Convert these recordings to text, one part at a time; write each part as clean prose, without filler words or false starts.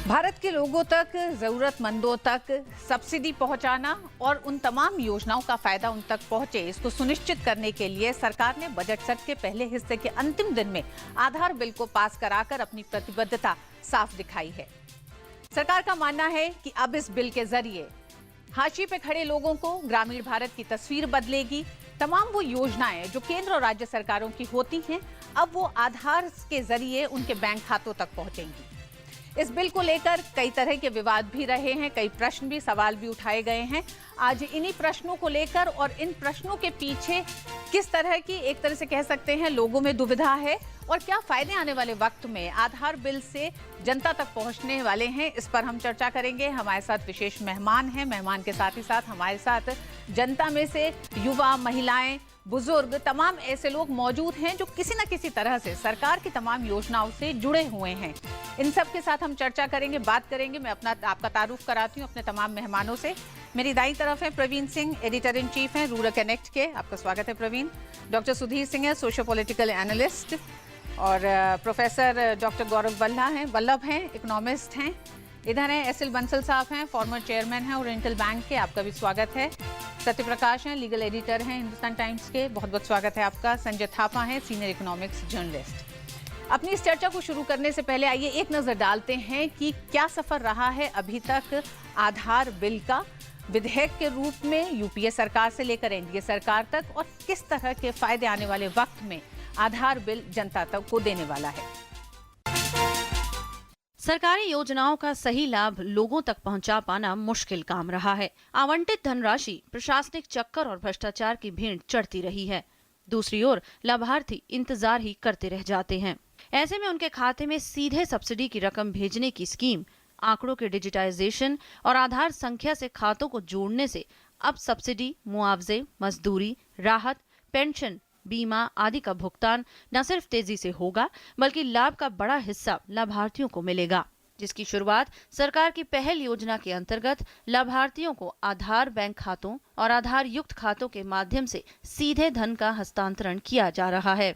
भारत के लोगों तक, जरूरतमंदों तक सब्सिडी पहुंचाना और उन तमाम योजनाओं का फायदा उन तक पहुंचे, इसको सुनिश्चित करने के लिए सरकार ने बजट सत्र के पहले हिस्से के अंतिम दिन में आधार बिल को पास कराकर अपनी प्रतिबद्धता साफ दिखाई है। सरकार का मानना है कि अब इस बिल के जरिए हाशिए पे खड़े लोगों को ग्रामीण भारत की तस्वीर बदलेगी। तमाम वो योजनाएं जो केंद्र और राज्य सरकारों की होती हैं, अब वो आधार के जरिए उनके बैंक खातों तक पहुंचेंगी। इस बिल को लेकर कई तरह के विवाद भी रहे हैं, कई प्रश्न भी, सवाल भी उठाए गए हैं। आज इन्हीं प्रश्नों को लेकर और इन प्रश्नों के पीछे किस तरह की, एक तरह से कह सकते हैं, लोगों में दुविधा है और क्या फायदे आने वाले वक्त में आधार बिल से जनता तक पहुंचने वाले हैं, इस पर हम चर्चा करेंगे। हमारे साथ विशेष मेहमान हैं। मेहमान के साथ ही साथ हमारे साथ जनता में से युवा, महिलाएं, बुजुर्ग, तमाम ऐसे लोग मौजूद हैं जो किसी न किसी तरह से सरकार की तमाम योजनाओं से जुड़े हुए हैं। इन सब के साथ हम चर्चा करेंगे, बात करेंगे। मैं आपका तारुफ कराती हूँ अपने तमाम मेहमानों से। मेरी दाईं तरफ है Praveen Singh, editor in chief हैं रूरल कनेक्ट के। आपका स्वागत है प्रवीण। डॉक्टर सुधीर सिंह है, सोशो पॉलिटिकल एनालिस्ट। और प्रोफेसर डॉक्टर गौरव वल्लभ हैं, इकोनॉमिस्ट हैं। इधर हैं एस एल बंसल साहब हैं, फॉर्मर चेयरमैन हैं ओरिएंटल बैंक के। आपका भी स्वागत है। सत्यप्रकाश हैं, लीगल एडिटर हैं हिंदुस्तान टाइम्स के। बहुत बहुत स्वागत है आपका। संजय थापा हैं, सीनियर इकोनॉमिक्स जर्नलिस्ट। अपनी इस चर्चा को शुरू करने से पहले आइए एक नजर डालते हैं कि क्या सफर रहा है अभी तक आधार बिल का विधेयक के रूप में यूपीए सरकार से लेकर एनडीए सरकार तक, और किस तरह के फायदे आने वाले वक्त में आधार बिल जनता तक को देने वाला है। सरकारी योजनाओं का सही लाभ लोगों तक पहुंचा पाना मुश्किल काम रहा है। आवंटित धनराशि, प्रशासनिक चक्कर और भ्रष्टाचार की भीड़ चढ़ती रही है। दूसरी ओर लाभार्थी इंतजार ही करते रह जाते हैं। ऐसे में उनके खाते में सीधे सब्सिडी की रकम भेजने की स्कीम, आंकड़ों के डिजिटाइजेशन और आधार संख्या से खातों को जोड़ने से अब सब्सिडी, मुआवजे, मजदूरी, राहत, पेंशन, बीमा आदि का भुगतान न सिर्फ तेजी से होगा, बल्कि लाभ का बड़ा हिस्सा लाभार्थियों को मिलेगा, जिसकी शुरुआत सरकार की पहल योजना के अंतर्गत लाभार्थियों को आधार बैंक खातों और आधार युक्त खातों के माध्यम से सीधे धन का हस्तांतरण किया जा रहा है।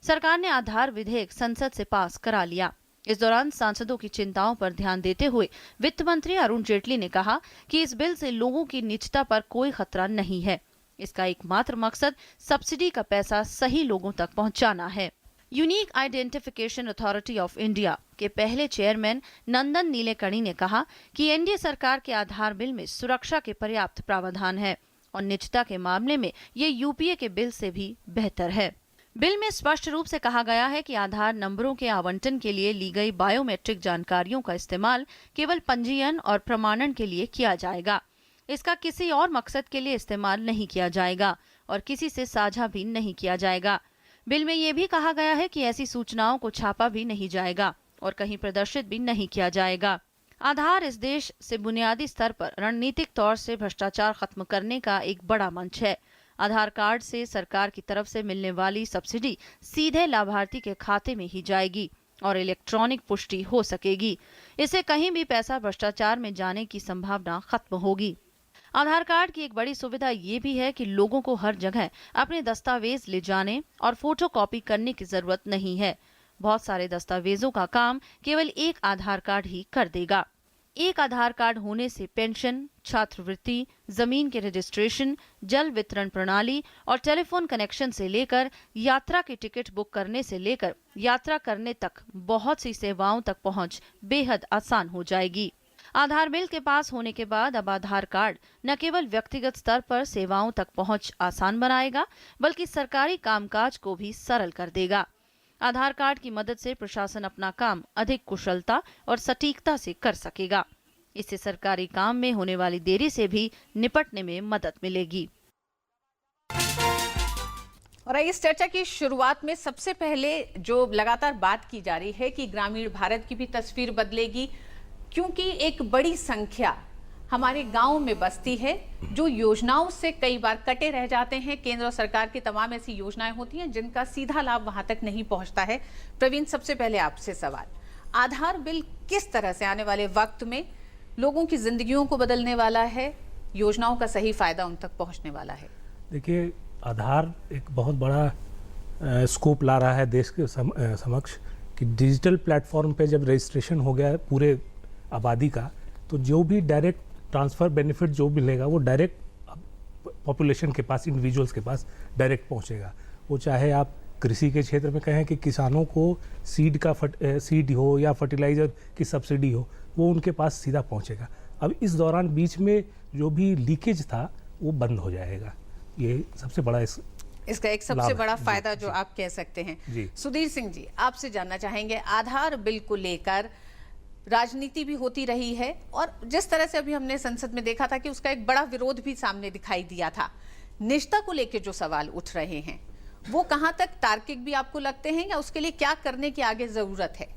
सरकार ने आधार विधेयक संसद से पास करा लिया। इस दौरान सांसदों की चिंताओं पर ध्यान देते हुए वित्त मंत्री अरुण जेटली ने कहा कि इस बिल से लोगों की निजता पर कोई खतरा नहीं है। इसका एकमात्र मकसद सब्सिडी का पैसा सही लोगों तक पहुंचाना है। Unique identification authority of India के पहले चेयरमैन नंदन नीलेकणी ने कहा कि एनडीए सरकार के आधार बिल में सुरक्षा के पर्याप्त प्रावधान है और निजता के मामले में ये यूपीए के बिल से भी बेहतर है। बिल में स्पष्ट रूप से कहा गया है कि आधार नंबरों के आवंटन के लिए ली गई बायोमेट्रिक जानकारियों का इस्तेमाल केवल पंजीयन और प्रमाणन के लिए किया जाएगा। इसका किसी और मकसद के लिए इस्तेमाल नहीं किया जाएगा और किसी से साझा भी नहीं किया जाएगा। बिल में ये भी कहा गया है कि ऐसी सूचनाओं को छापा भी नहीं जाएगा और कहीं प्रदर्शित भी नहीं किया जाएगा। आधार इस देश से बुनियादी स्तर पर रणनीतिक तौर से भ्रष्टाचार खत्म करने का एक बड़ा मंच है। आधार कार्ड से सरकार की तरफ से मिलने वाली सब्सिडी सीधे लाभार्थी के खाते में ही जाएगी और इलेक्ट्रॉनिक पुष्टि हो सकेगी। इससे कहीं भी पैसा भ्रष्टाचार में जाने की संभावना खत्म होगी। आधार कार्ड की एक बड़ी सुविधा ये भी है कि लोगों को हर जगह अपने दस्तावेज ले जाने और फोटोकॉपी करने की जरूरत नहीं है। बहुत सारे दस्तावेजों का काम केवल एक आधार कार्ड ही कर देगा। एक आधार कार्ड होने से पेंशन, छात्रवृत्ति, जमीन के रजिस्ट्रेशन, जल वितरण प्रणाली और टेलीफोन कनेक्शन से लेकर यात्रा की टिकट बुक करने से लेकर यात्रा करने तक बहुत सी सेवाओं तक पहुंच बेहद आसान हो जाएगी। आधार बिल के पास होने के बाद अब आधार कार्ड न केवल व्यक्तिगत स्तर पर सेवाओं तक पहुंच आसान बनाएगा, बल्कि सरकारी कामकाज को भी सरल कर देगा। आधार कार्ड की मदद से प्रशासन अपना काम अधिक कुशलता और सटीकता से कर सकेगा। इससे सरकारी काम में होने वाली देरी से भी निपटने में मदद मिलेगी। और इस चर्चा की शुरुआत में सबसे पहले जो लगातार बात की जा रही है कि ग्रामीण भारत की भी तस्वीर बदलेगी, क्योंकि एक बड़ी संख्या हमारे गांव में बसती है जो योजनाओं से कई बार कटे रह जाते हैं। केंद्र और सरकार की तमाम ऐसी योजनाएं होती हैं जिनका सीधा लाभ वहां तक नहीं पहुंचता है। प्रवीण, सबसे पहले आपसे सवाल, आधार बिल किस तरह से आने वाले वक्त में लोगों की जिंदगियों को बदलने वाला है, योजनाओं का सही फायदा उन तक पहुंचने वाला है? देखिए, आधार एक बहुत बड़ा स्कोप ला रहा है देश के समक्ष कि डिजिटल प्लेटफॉर्म पे जब रजिस्ट्रेशन हो गया पूरे आबादी का, तो जो भी डायरेक्ट ट्रांसफ़र बेनिफिट जो मिलेगा वो डायरेक्ट पॉपुलेशन के पास, इंडिविजुअल्स के पास डायरेक्ट पहुंचेगा। वो चाहे आप कृषि के क्षेत्र में कहें कि किसानों को सीड हो या फर्टिलाइज़र की सब्सिडी हो, वो उनके पास सीधा पहुंचेगा। अब इस दौरान बीच में जो भी लीकेज था वो बंद हो जाएगा। ये सबसे बड़ा इसका एक सबसे बड़ा फायदा जो आप कह सकते हैं। सुधीर सिंह जी, आपसे जानना चाहेंगे, आधार बिल को लेकर राजनीति भी होती रही है और जिस तरह से अभी हमने संसद में देखा था कि उसका एक बड़ा विरोध भी सामने दिखाई दिया था। निष्ठा को लेकर जो सवाल उठ रहे हैं वो कहां तक तार्किक भी आपको लगते हैं या उसके लिए क्या करने की आगे जरूरत है?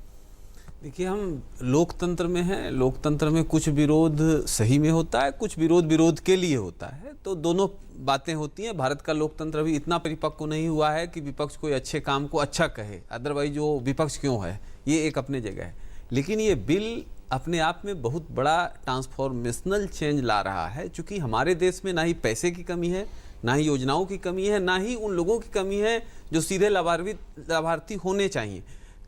देखिए, हम लोकतंत्र में हैं। लोकतंत्र में कुछ विरोध सही में होता है, कुछ विरोध के लिए होता है, तो दोनों बातें होती हैं। भारत का लोकतंत्र अभी इतना परिपक्व नहीं हुआ है कि विपक्ष कोई अच्छे काम को अच्छा कहे, अदरवाइज जो विपक्ष क्यों है, ये एक अपने जगह है। लेकिन ये बिल अपने आप में बहुत बड़ा ट्रांसफॉर्मेशनल चेंज ला रहा है, क्योंकि हमारे देश में ना ही पैसे की कमी है, ना ही योजनाओं की कमी है, ना ही उन लोगों की कमी है जो सीधे लाभार्थी होने चाहिए।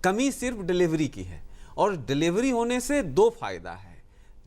कमी सिर्फ डिलीवरी की है, और डिलीवरी होने से दो फायदा है।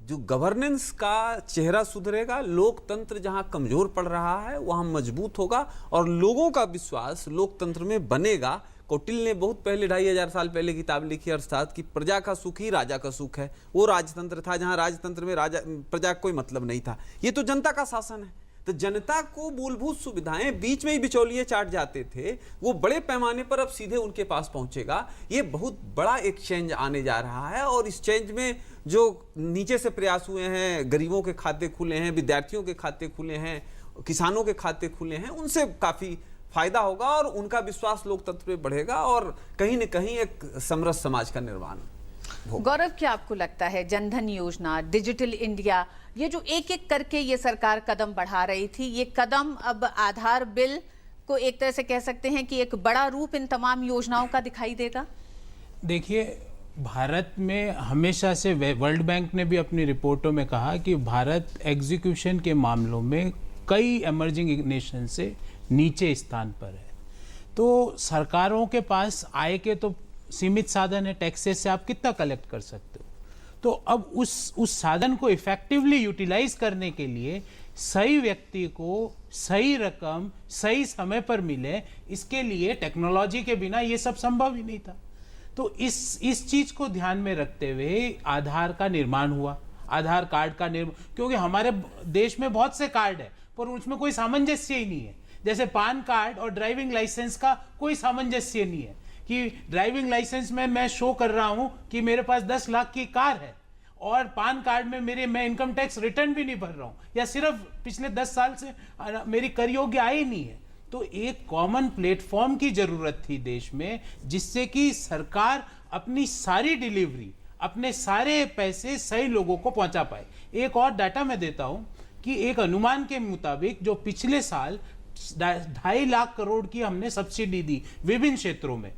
जो गवर्नेंस का चेहरा सुधरेगा, लोकतंत्र जहां कमजोर पड़ रहा है वहां मजबूत होगा और लोगों का विश्वास लोकतंत्र में बनेगा। कौटिल्य ने बहुत पहले 2500 साल पहले किताब लिखी अर्थशास्त्र की, प्रजा का सुख ही राजा का सुख है। वो राजतंत्र था जहां राजतंत्र में प्रजा का कोई मतलब नहीं था। ये तो जनता का शासन है, तो जनता को मूलभूत सुविधाएं बीच में ही बिचौलिए चाट जाते थे, वो बड़े पैमाने पर अब सीधे उनके पास पहुंचेगा। ये बहुत बड़ा एक चेंज आने जा रहा है और इस चेंज में जो नीचे से प्रयास हुए हैं, गरीबों के खाते खुले हैं, विद्यार्थियों के खाते खुले हैं, किसानों के खाते खुले हैं, उनसे काफी फायदा होगा और उनका विश्वास लोकतंत्र पे बढ़ेगा और कहीं न कहीं एक समरस समाज का निर्माण होगा। गौरव, क्या आपको लगता है जनधन योजना, डिजिटल इंडिया, ये जो एक एक करके ये सरकार कदम बढ़ा रही थी, ये कदम अब आधार बिल को एक तरह से कह सकते हैं कि एक बड़ा रूप इन तमाम योजनाओं का दिखाई देगा? देखिए, भारत में हमेशा से वर्ल्ड बैंक ने भी अपनी रिपोर्टों में कहा कि भारत एग्जीक्यूशन के मामलों में कई इमर्जिंग नेशन से नीचे स्थान पर है। तो सरकारों के पास आय के तो सीमित साधन है, टैक्सेस से आप कितना कलेक्ट कर सकते हो। तो अब उस साधन को इफेक्टिवली यूटिलाइज करने के लिए सही व्यक्ति को सही रकम सही समय पर मिले, इसके लिए टेक्नोलॉजी के बिना ये सब संभव ही नहीं था। तो इस चीज को ध्यान में रखते हुए आधार का निर्माण हुआ, आधार कार्ड का निर्माण, क्योंकि हमारे देश में बहुत से कार्ड है पर उसमें कोई सामंजस्य ही नहीं है। जैसे पान कार्ड और ड्राइविंग लाइसेंस का कोई सामंजस्य नहीं है कि ड्राइविंग लाइसेंस में मैं शो कर रहा हूं कि मेरे पास 10 लाख की कार है और पान कार्ड में मैं इनकम टैक्स रिटर्न भी नहीं भर रहा हूं, या सिर्फ पिछले 10 साल से मेरी कर योग्य आय ही नहीं है। तो एक कॉमन प्लेटफॉर्म की जरूरत थी देश में, जिससे कि सरकार अपनी सारी डिलीवरी, अपने सारे पैसे सही लोगों को पहुंचा पाए। एक और डाटा मैं देता हूं कि एक अनुमान के मुताबिक जो पिछले साल 2.5 लाख करोड़ की हमने सब्सिडी दी विभिन्न क्षेत्रों में,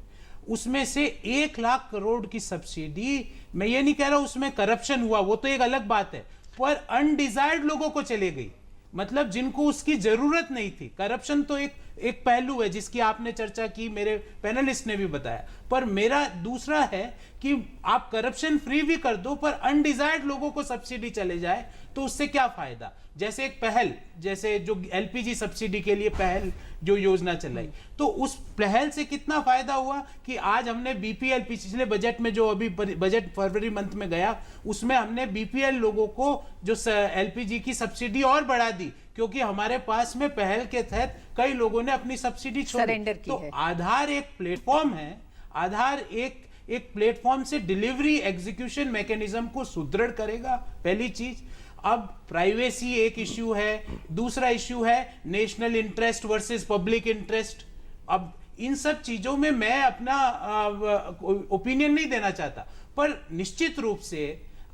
उसमें से 1 लाख करोड़ की सब्सिडी, मैं ये नहीं कह रहा उसमें करप्शन हुआ, वो तो एक अलग बात है, पर अनडिजायर्ड लोगों को चले गई, मतलब जिनको उसकी जरूरत नहीं थी। करप्शन तो एक पहलू है जिसकी आपने चर्चा की, मेरे पैनलिस्ट ने भी बताया, पर मेरा दूसरा है कि आप करप्शन फ्री भी कर दो पर अनडिजायर्ड लोगों को सब्सिडी चले जाए तो उससे क्या फायदा। जैसे एक पहल, जैसे जो एलपीजी सब्सिडी के लिए पहल जो योजना चलाई, तो उस पहल से कितना फायदा हुआ कि आज हमने बीपीएल, पिछले बजट में जो अभी बजट फरवरी मंथ में गया, उसमें हमने बीपीएल लोगों को जो एलपीजी की सब्सिडी और बढ़ा दी, क्योंकि हमारे पास में पहल के तहत कई लोगों ने अपनी सब्सिडी सरेंडर की तो है। आधार एक प्लेटफॉर्म है, आधार एक प्लेटफॉर्म से डिलीवरी एग्जीक्यूशन मैकेनिज्म को सुदृढ़ करेगा, पहली चीज। अब प्राइवेसी एक इश्यू है, दूसरा इश्यू है national interest versus public interest. अब इन सब चीजों में मैं अपना ओपिनियन नहीं देना चाहता, पर निश्चित रूप से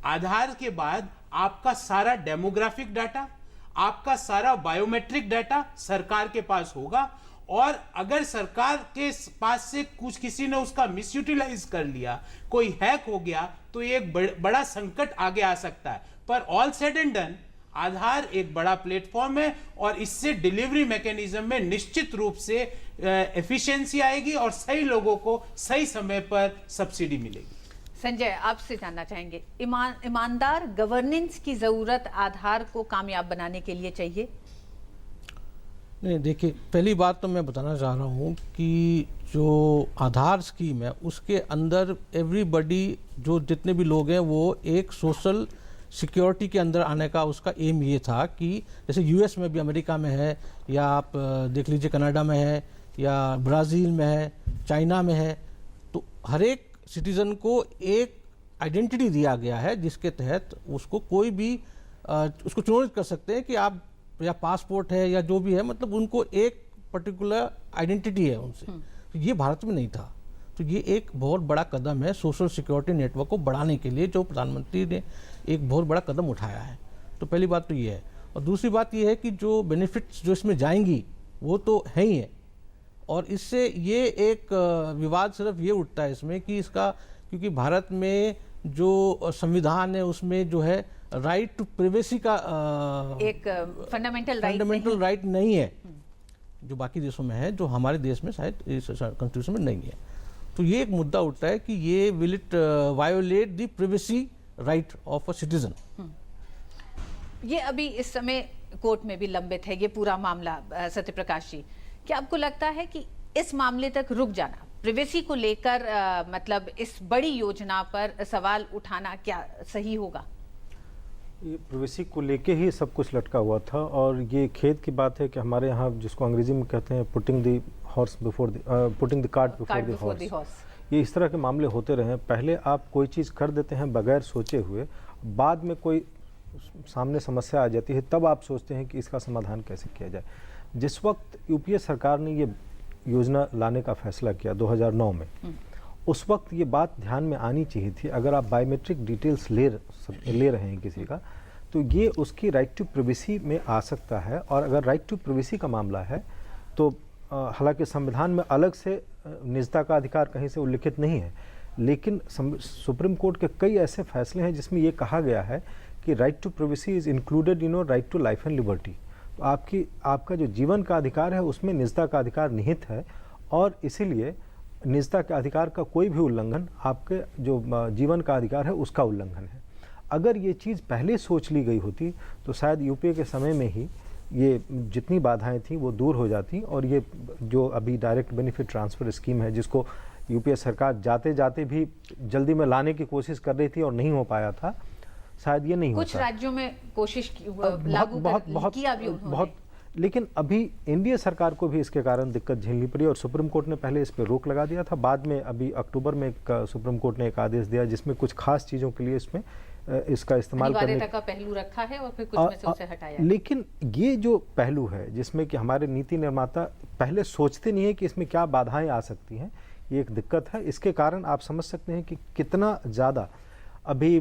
आधार के बाद आपका सारा डेमोग्राफिक डाटा, आपका सारा बायोमेट्रिक डाटा सरकार के पास होगा, और अगर सरकार के पास से कुछ किसी ने उसका मिसयूटिलाइज कर लिया, कोई हैक हो गया, तो एक बड़ा संकट आगे आ सकता है। पर ऑल सेड एंड डन, आधार एक बड़ा प्लेटफॉर्म है और इससे डिलीवरी मैकेनिज्म में निश्चित रूप से एफिशिएंसी आएगी और सही लोगों को सही समय पर सब्सिडी मिलेगी। संजय, आपसे जानना चाहेंगे, ईमानदार गवर्नेंस की जरूरत आधार को कामयाब बनाने के लिए चाहिए? नहीं, देखिए, पहली बात तो मैं बताना चाह रहा हूँ कि जो आधार स्कीम है उसके अंदर एवरीबडी, जो जितने भी लोग हैं, वो एक सोशल सिक्योरिटी के अंदर आने का उसका एम ये था कि जैसे यूएस में भी, अमेरिका में है, या आप देख लीजिए कनाडा में है, या ब्राज़ील में है, चाइना में है, तो हर एक सिटीज़न को एक आइडेंटिटी दिया गया है जिसके तहत उसको कोई भी उसको चुनौती कर सकते हैं कि आप, या पासपोर्ट है या जो भी है, मतलब उनको एक पर्टिकुलर आइडेंटिटी है उनसे। तो ये भारत में नहीं था। तो ये एक बहुत बड़ा कदम है सोशल सिक्योरिटी नेटवर्क को बढ़ाने के लिए, जो प्रधानमंत्री ने एक बहुत बड़ा कदम उठाया है। तो पहली बात तो ये है। और दूसरी बात ये है कि जो बेनिफिट्स जो इसमें जाएंगी वो तो है ही है, और इससे ये एक विवाद सिर्फ ये उठता है इसमें कि इसका, क्योंकि भारत में जो संविधान है उसमें जो है राइट टू प्राइवेसी का एक फंडामेंटल राइट नहीं है, जो बाकी देशों में है, जो हमारे देश में शायद इस कॉन्स्टिट्यूशन में नहीं है। तो ये एक मुद्दा उठता है कि ये will it violet the privacy right of a citizen. ये अभी इस समय कोर्ट में भी लंबित है ये पूरा मामला। सत्यप्रकाश जी, क्या आपको लगता है कि इस मामले तक रुक जाना, प्राइवेसी को लेकर मतलब इस बड़ी योजना पर सवाल उठाना क्या सही होगा? ये प्राइवेसी को लेके ही सब कुछ लटका हुआ था, और ये खेद की बात है कि हमारे यहाँ, जिसको अंग्रेजी में कहते हैं putting the cart before the horse, ये इस तरह के मामले होते रहे। पहले आप कोई चीज़ कर देते हैं बगैर सोचे हुए, बाद में कोई सामने समस्या आ जाती है, तब आप सोचते हैं कि इसका समाधान कैसे किया जाए। जिस वक्त यूपीए सरकार ने ये योजना लाने का फैसला किया 2009 में, उस वक्त ये बात ध्यान में आनी चाहिए थी। अगर आप बायोमेट्रिक डिटेल्स ले रहे हैं किसी का, तो ये उसकी राइट टू प्राइवेसी में आ सकता है। और अगर राइट टू प्राइवेसी का मामला है तो हालांकि संविधान में अलग से निजता का अधिकार कहीं से उल्लिखित नहीं है, लेकिन सुप्रीम कोर्ट के कई ऐसे फैसले हैं जिसमें ये कहा गया है कि right to privacy is included right to life and liberty. तो आपका जो जीवन का अधिकार है उसमें निजता का अधिकार निहित है, और इसीलिए निजता के अधिकार का कोई भी उल्लंघन आपके जो जीवन का अधिकार है उसका उल्लंघन है। अगर ये चीज़ पहले सोच ली गई होती तो शायद यूपीए के समय में ही ये जितनी बाधाएं थी वो दूर हो जाती, और ये जो अभी डायरेक्ट बेनिफिट ट्रांसफ़र स्कीम है, जिसको यूपीए सरकार जाते जाते भी जल्दी में लाने की कोशिश कर रही थी और नहीं हो पाया था, शायद ये नहीं कुछ होता। राज्यों में कोशिश किया भी उन्होंने। लेकिन अभी एनडीए सरकार को भी इसके कारण दिक्कत झेलनी पड़ी, और सुप्रीम कोर्ट ने पहले इस पर रोक लगा दिया था। बाद में अभी अक्टूबर में सुप्रीम कोर्ट ने एक आदेश दिया जिसमें कुछ खास चीज़ों के लिए इसमें इसका इस्तेमाल करने का पहलू रखा है, और फिर कुछ में से उसे हटाया। लेकिन ये जो पहलू है जिसमें कि हमारे नीति निर्माता पहले सोचते नहीं है कि इसमें क्या बाधाएं आ सकती हैं, ये एक दिक्कत है। इसके कारण आप समझ सकते हैं कि कितना ज़्यादा अभी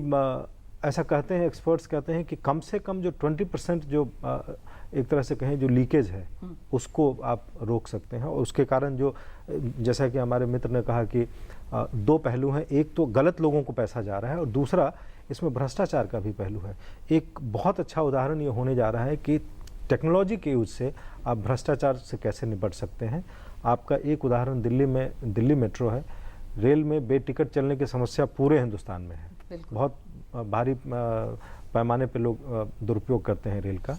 ऐसा कहते हैं, एक्सपर्ट्स कहते हैं कि कम से कम जो 20% जो एक तरह से कहें जो लीकेज है उसको आप रोक सकते हैं। और उसके कारण जो, जैसा कि हमारे मित्र ने कहा कि दो पहलू हैं, एक तो गलत लोगों को पैसा जा रहा है और दूसरा इसमें भ्रष्टाचार का भी पहलू है। एक बहुत अच्छा उदाहरण ये होने जा रहा है कि टेक्नोलॉजी के यूज से आप भ्रष्टाचार से कैसे निपट सकते हैं। आपका एक उदाहरण दिल्ली मेट्रो है। रेल में बेटिकट चलने की समस्या पूरे हिंदुस्तान में है, बहुत भारी पैमाने पे लोग दुरुपयोग करते हैं रेल का।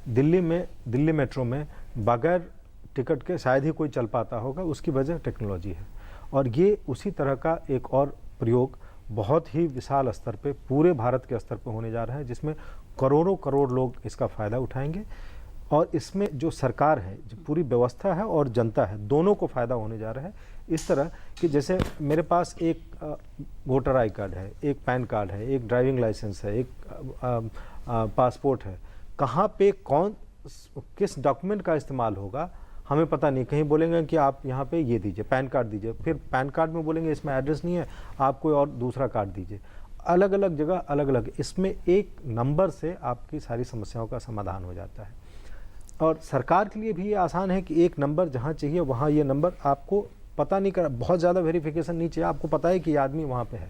दिल्ली मेट्रो में बगैर टिकट के शायद ही कोई चल पाता होगा, उसकी वजह टेक्नोलॉजी है। और ये उसी तरह का एक और प्रयोग बहुत ही विशाल स्तर पे, पूरे भारत के स्तर पे होने जा रहा है, जिसमें करोड़ों करोड़ लोग इसका फ़ायदा उठाएंगे। और इसमें जो सरकार है, जो पूरी व्यवस्था है और जनता है, दोनों को फ़ायदा होने जा रहा है। इस तरह कि जैसे मेरे पास एक वोटर आई कार्ड है, एक पैन कार्ड है, एक ड्राइविंग लाइसेंस है, एक पासपोर्ट है, कहाँ पे कौन किस डॉक्यूमेंट का इस्तेमाल होगा हमें पता नहीं। कहीं बोलेंगे कि आप यहाँ पे ये दीजिए, पैन कार्ड दीजिए, फिर पैन कार्ड में बोलेंगे इसमें एड्रेस नहीं है, आप कोई और दूसरा कार्ड दीजिए। अलग अलग जगह अलग अलग, इसमें एक नंबर से आपकी सारी समस्याओं का समाधान हो जाता है। और सरकार के लिए भी ये आसान है कि एक नंबर जहाँ चाहिए वहाँ ये नंबर आपको पता नहीं कर, बहुत ज़्यादा वेरिफिकेशन नहीं चाहिए, आपको पता है कि ये आदमी वहाँ पे है।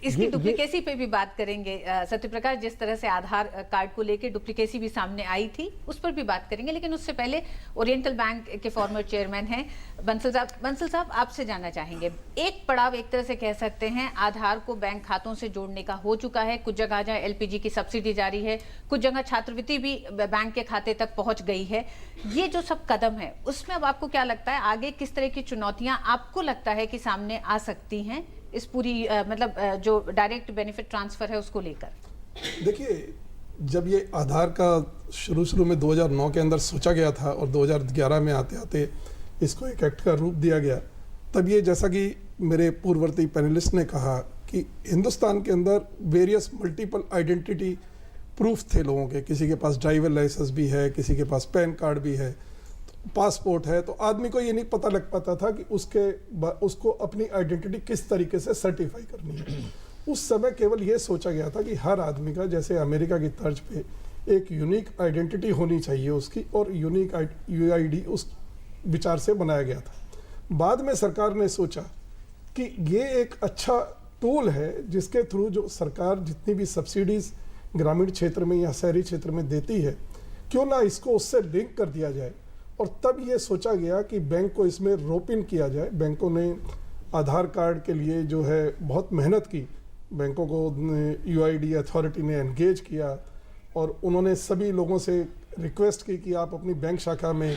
इसकी डुप्लीकेसी पे भी बात करेंगे सत्यप्रकाश, जिस तरह से आधार कार्ड को लेकर डुप्लीकेसी भी सामने आई थी उस पर भी बात करेंगे, लेकिन उससे पहले ओरिएंटल बैंक के फॉर्मर चेयरमैन हैं बंसल साहब। बंसल साहब, आपसे जानना चाहेंगे, एक पड़ाव एक तरह से कह सकते हैं आधार को बैंक खातों से जोड़ने का हो चुका है, कुछ जगह जहाँ एलपीजी की सब्सिडी जारी है, कुछ जगह छात्रवृत्ति भी बैंक के खाते तक पहुंच गई है। ये जो सब कदम है उसमें अब आपको क्या लगता है आगे किस तरह की चुनौतियां आपको लगता है कि सामने आ सकती हैं इस पूरी जो डायरेक्ट बेनिफिट ट्रांसफर है उसको लेकर? देखिए, जब ये आधार का शुरू में 2009 के अंदर सोचा गया था और 2011 में आते आते इसको एक एक्ट का रूप दिया गया, तब ये जैसा कि मेरे पूर्ववर्ती पैनलिस्ट ने कहा कि हिंदुस्तान के अंदर वेरियस मल्टीपल आइडेंटिटी प्रूफ थे लोगों के, किसी के पास ड्राइवर लाइसेंस भी है, किसी के पास पैन कार्ड भी है, पासपोर्ट है, तो आदमी को ये नहीं पता लग पाता था कि उसको अपनी आइडेंटिटी किस तरीके से सर्टिफाई करनी है। उस समय केवल ये सोचा गया था कि हर आदमी का, जैसे अमेरिका की तर्ज पे, एक यूनिक आइडेंटिटी होनी चाहिए उसकी, और यूनिक यूआईडी उस विचार से बनाया गया था। बाद में सरकार ने सोचा कि ये एक अच्छा टूल है जिसके थ्रू जो सरकार जितनी भी सब्सिडीज ग्रामीण क्षेत्र में या शहरी क्षेत्र में देती है, क्यों ना इसको उससे लिंक कर दिया जाए। और तब ये सोचा गया कि बैंक को इसमें रोप इन किया जाए। बैंकों ने आधार कार्ड के लिए जो है बहुत मेहनत की, बैंकों को यूआईडी अथॉरिटी ने एंगेज किया और उन्होंने सभी लोगों से रिक्वेस्ट की कि आप अपनी बैंक शाखा में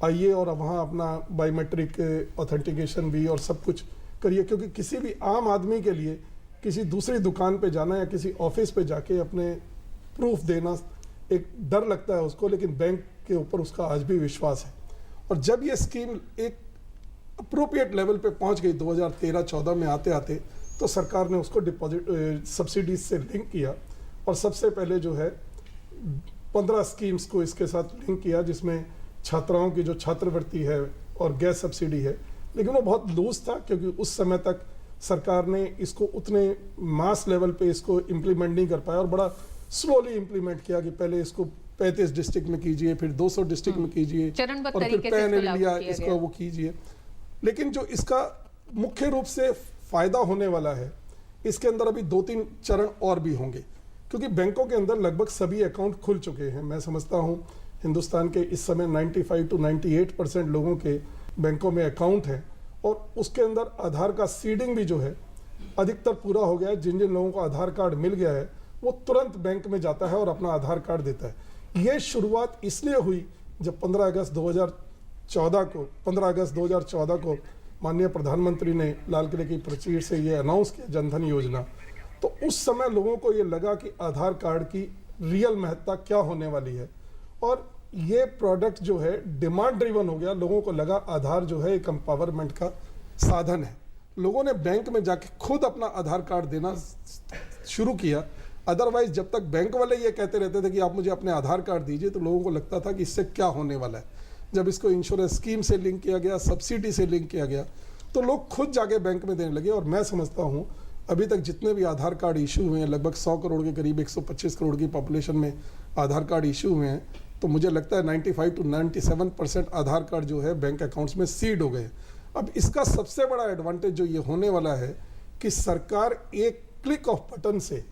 आइए और वहाँ अपना बायोमेट्रिक ऑथेंटिकेशन भी और सब कुछ करिए, क्योंकि किसी भी आम आदमी के लिए किसी दूसरी दुकान पे जाना या किसी ऑफिस पे जाके अपने प्रूफ देना एक डर लगता है उसको, लेकिन बैंक के ऊपर उसका आज भी विश्वास है। और जब ये स्कीम एक अप्रोप्रिएट लेवल पे पहुंच गई 2013-14 में आते आते, तो सरकार ने उसको डिपॉजिट सब्सिडीज से लिंक किया और सबसे पहले जो है 15 स्कीम्स को इसके साथ लिंक किया, जिसमें छात्राओं की जो छात्रवृत्ति है और गैस सब्सिडी है, लेकिन वो बहुत लूज था क्योंकि उस समय तक सरकार ने इसको उतने मास लेवल पे इसको इम्प्लीमेंट नहीं कर पाया और बड़ा स्लोली इम्प्लीमेंट किया कि पहले इसको 35 डिस्ट्रिक्ट में कीजिए, फिर 200 डिस्ट्रिक्ट में कीजिए और फिर पैन इंडिया इसको वो कीजिए। लेकिन जो इसका मुख्य रूप से फायदा होने वाला है, इसके अंदर अभी 2-3 चरण और भी होंगे, क्योंकि बैंकों के अंदर लगभग सभी अकाउंट खुल चुके हैं। मैं समझता हूँ हिंदुस्तान के इस समय 95 to 98% लोगों के बैंकों में अकाउंट है और उसके अंदर आधार का सीडिंग भी जो है अधिकतर पूरा हो गया है। जिन जिन लोगों को आधार कार्ड मिल गया है वो तुरंत बैंक में जाता है और अपना आधार कार्ड देता है। ये शुरुआत इसलिए हुई जब 15 अगस्त 2014 को माननीय प्रधानमंत्री ने लाल किले की प्राचीर से ये अनाउंस किया जनधन योजना, तो उस समय लोगों को ये लगा कि आधार कार्ड की रियल महत्ता क्या होने वाली है और ये प्रोडक्ट जो है डिमांड ड्रिवन हो गया। लोगों को लगा आधार जो है एक एम्पावरमेंट का साधन है। लोगों ने बैंक में जाके खुद अपना आधार कार्ड देना शुरू किया। अदरवाइज जब तक बैंक वाले ये कहते रहते थे कि आप मुझे अपने आधार कार्ड दीजिए, तो लोगों को लगता था कि इससे क्या होने वाला है। जब इसको इंश्योरेंस स्कीम से लिंक किया गया, सब्सिडी से लिंक किया गया, तो लोग खुद जाके बैंक में देने लगे। और मैं समझता हूँ अभी तक जितने भी आधार कार्ड इशू हुए हैं, लगभग 100 करोड़ के करीब 125 करोड़ की पॉपुलेशन में आधार कार्ड इशू हुए हैं, तो मुझे लगता है 95 to 97% आधार कार्ड जो है बैंक अकाउंट्स में सीड हो गए। अब इसका सबसे बड़ा एडवांटेज जो ये होने वाला है कि सरकार एक क्लिक ऑफ बटन से